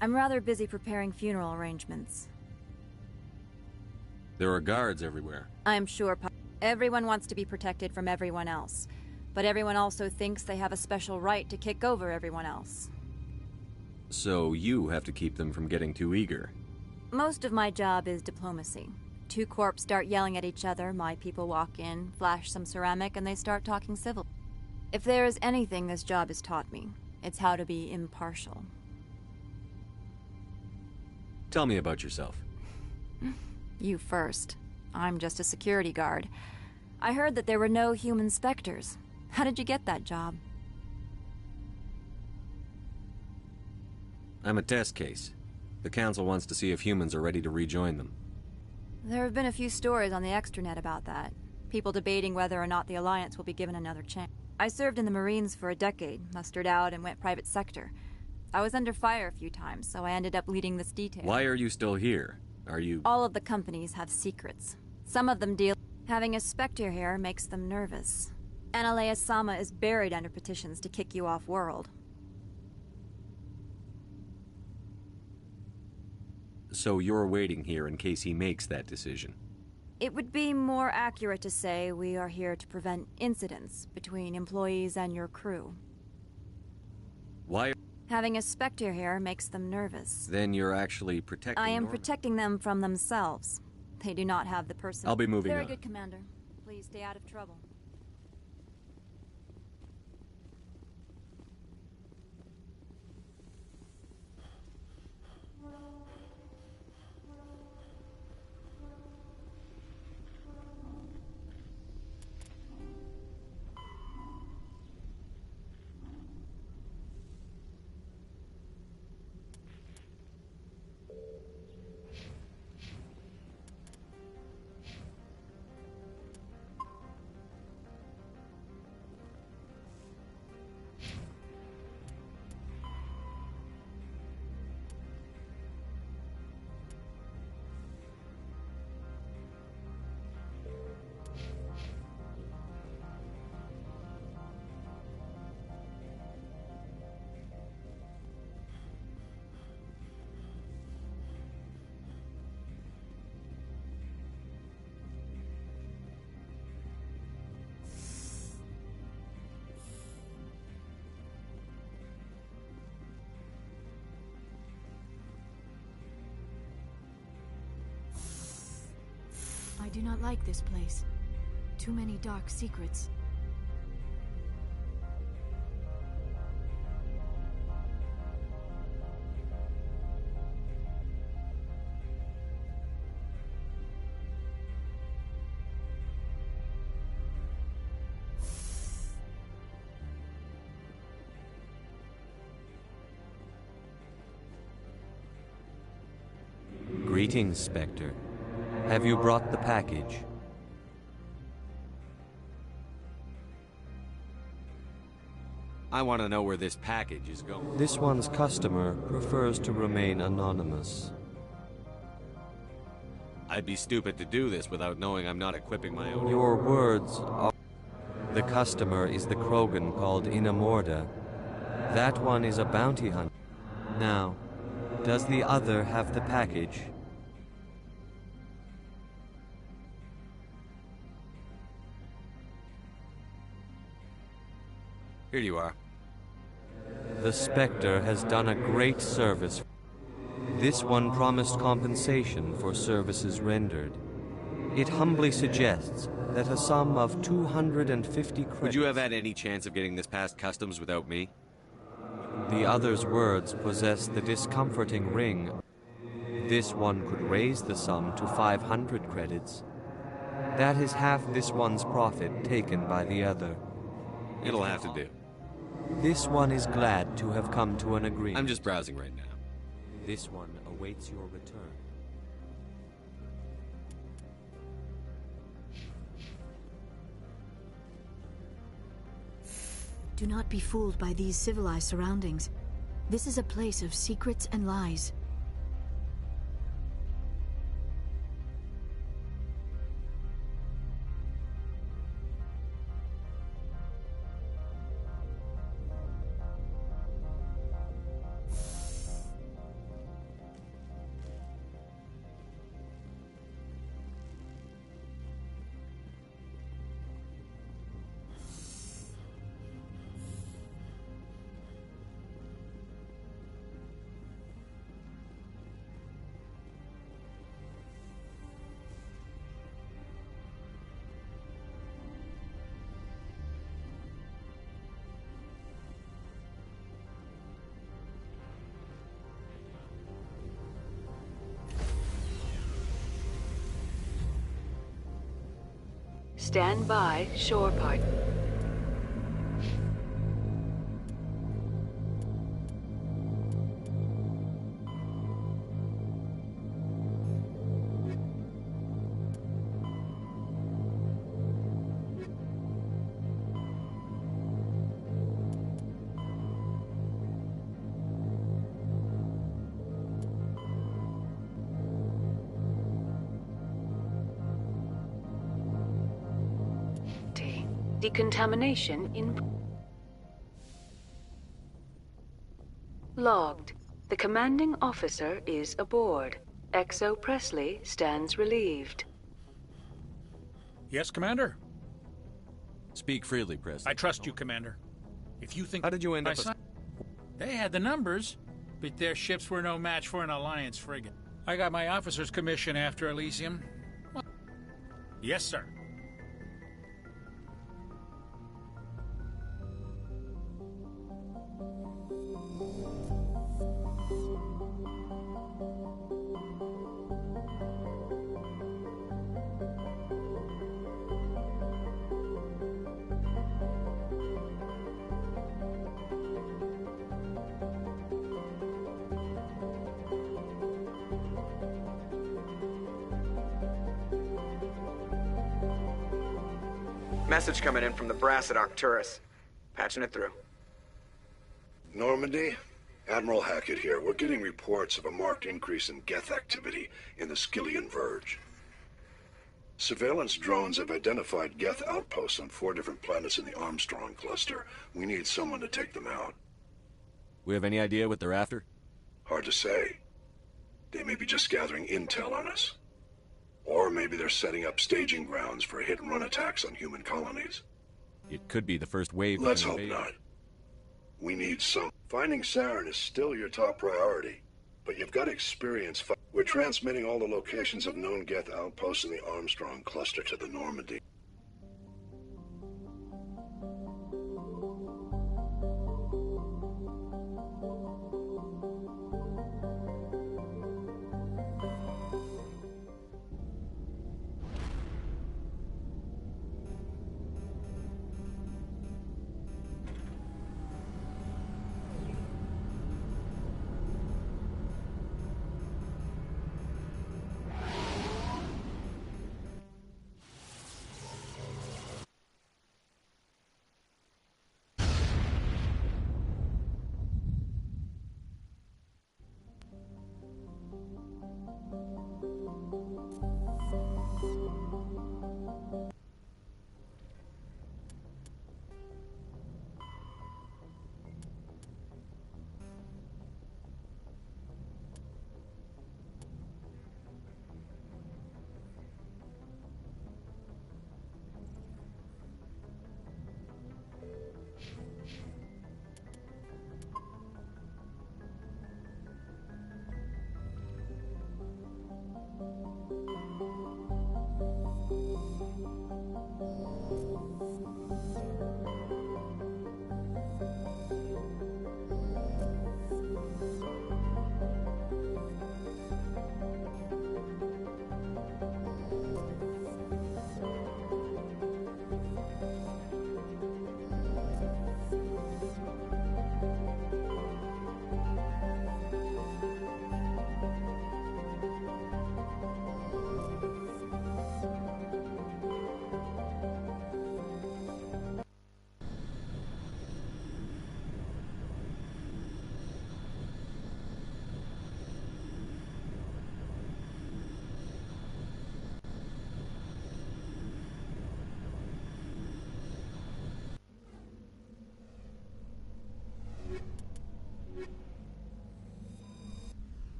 [SPEAKER 22] I'm rather busy preparing funeral arrangements.
[SPEAKER 1] There are guards everywhere.
[SPEAKER 22] I'm sure everyone wants to be protected from everyone else, but everyone also thinks they have a special right to kick over everyone else.
[SPEAKER 1] So you have to keep them from getting too eager.
[SPEAKER 22] Most of my job is diplomacy. Two corps start yelling at each other, my people walk in, flash some ceramic, and they start talking civil. If there is anything this job has taught me, it's how to be impartial.
[SPEAKER 1] Tell me about yourself.
[SPEAKER 22] You first. I'm just a security guard. I heard that there were no human specters. How did you get that job?
[SPEAKER 1] I'm a test case. The Council wants to see if humans are ready to rejoin them.
[SPEAKER 22] There have been a few stories on the extranet about that. People debating whether or not the Alliance will be given another chance. I served in the Marines for a decade, mustered out, and went private sector. I was under fire a few times, so I ended up leading this detail.
[SPEAKER 1] Why are you still here? Are you...
[SPEAKER 22] All of the companies have secrets. Some of them deal... Having a Spectre here makes them nervous. Analea Sama is buried under petitions to kick you off world.
[SPEAKER 1] So you're waiting here in case he makes that decision?
[SPEAKER 22] It would be more accurate to say we are here to prevent incidents between employees and your crew.
[SPEAKER 1] Why...
[SPEAKER 22] Having a Spectre here makes them nervous.
[SPEAKER 1] Then you're actually protecting
[SPEAKER 22] I am
[SPEAKER 1] Norman.
[SPEAKER 22] protecting them from themselves. They do not have the person.
[SPEAKER 1] I'll be moving on.
[SPEAKER 22] Very good, Commander. Please stay out of trouble.
[SPEAKER 5] I do not like this place. Too many dark secrets.
[SPEAKER 23] Greetings, Spectre. Have you brought the package?
[SPEAKER 1] I want to know where this package is going.
[SPEAKER 23] This one's customer prefers to remain anonymous.
[SPEAKER 1] I'd be stupid to do this without knowing I'm not equipping my own.
[SPEAKER 23] Your words are... The customer is the Krogan called Inamorda. That one is a bounty hunter. Now, does the other have the package?
[SPEAKER 1] Here you are.
[SPEAKER 23] The Spectre has done a great service. This one promised compensation for services rendered. It humbly suggests that a sum of 250 credits...
[SPEAKER 1] Would you have had any chance of getting this past customs without me?
[SPEAKER 23] The other's words possess the discomforting ring. This one could raise the sum to 500 credits. That is half this one's profit taken by the other.
[SPEAKER 1] It'll have to do.
[SPEAKER 23] This one is glad to have come to an agreement.
[SPEAKER 1] I'm just browsing right now.
[SPEAKER 23] This one awaits your return.
[SPEAKER 5] Do not be fooled by these civilized surroundings. This is a place of secrets and lies.
[SPEAKER 8] Stand by, shore part. Decontamination in... Logged. The commanding officer is aboard. XO Presley stands relieved.
[SPEAKER 4] Yes, Commander?
[SPEAKER 1] Speak freely, Presley.
[SPEAKER 4] I trust you, Commander. If you think...
[SPEAKER 1] How did you end up...
[SPEAKER 4] They had the numbers, but their ships were no match for an Alliance frigate. I got my officer's commission after Elysium. Well, yes, sir.
[SPEAKER 3] Message coming in from the brass at Arcturus. Patching it through.
[SPEAKER 9] Normandy? Admiral Hackett here. We're getting reports of a marked increase in Geth activity in the Skyllian Verge. Surveillance drones have identified Geth outposts on 4 different planets in the Armstrong cluster. We need someone to take them out.
[SPEAKER 1] We have any idea what they're after?
[SPEAKER 9] Hard to say. They may be just gathering intel on us. Or maybe they're setting up staging grounds for hit-and-run attacks on human colonies.
[SPEAKER 1] It could be the first wave.
[SPEAKER 9] Let's hope not. We need some. Finding Saren is still your top priority, but you've got experience. We're transmitting all the locations of known Geth outposts in the Armstrong cluster to the Normandy.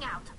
[SPEAKER 6] out.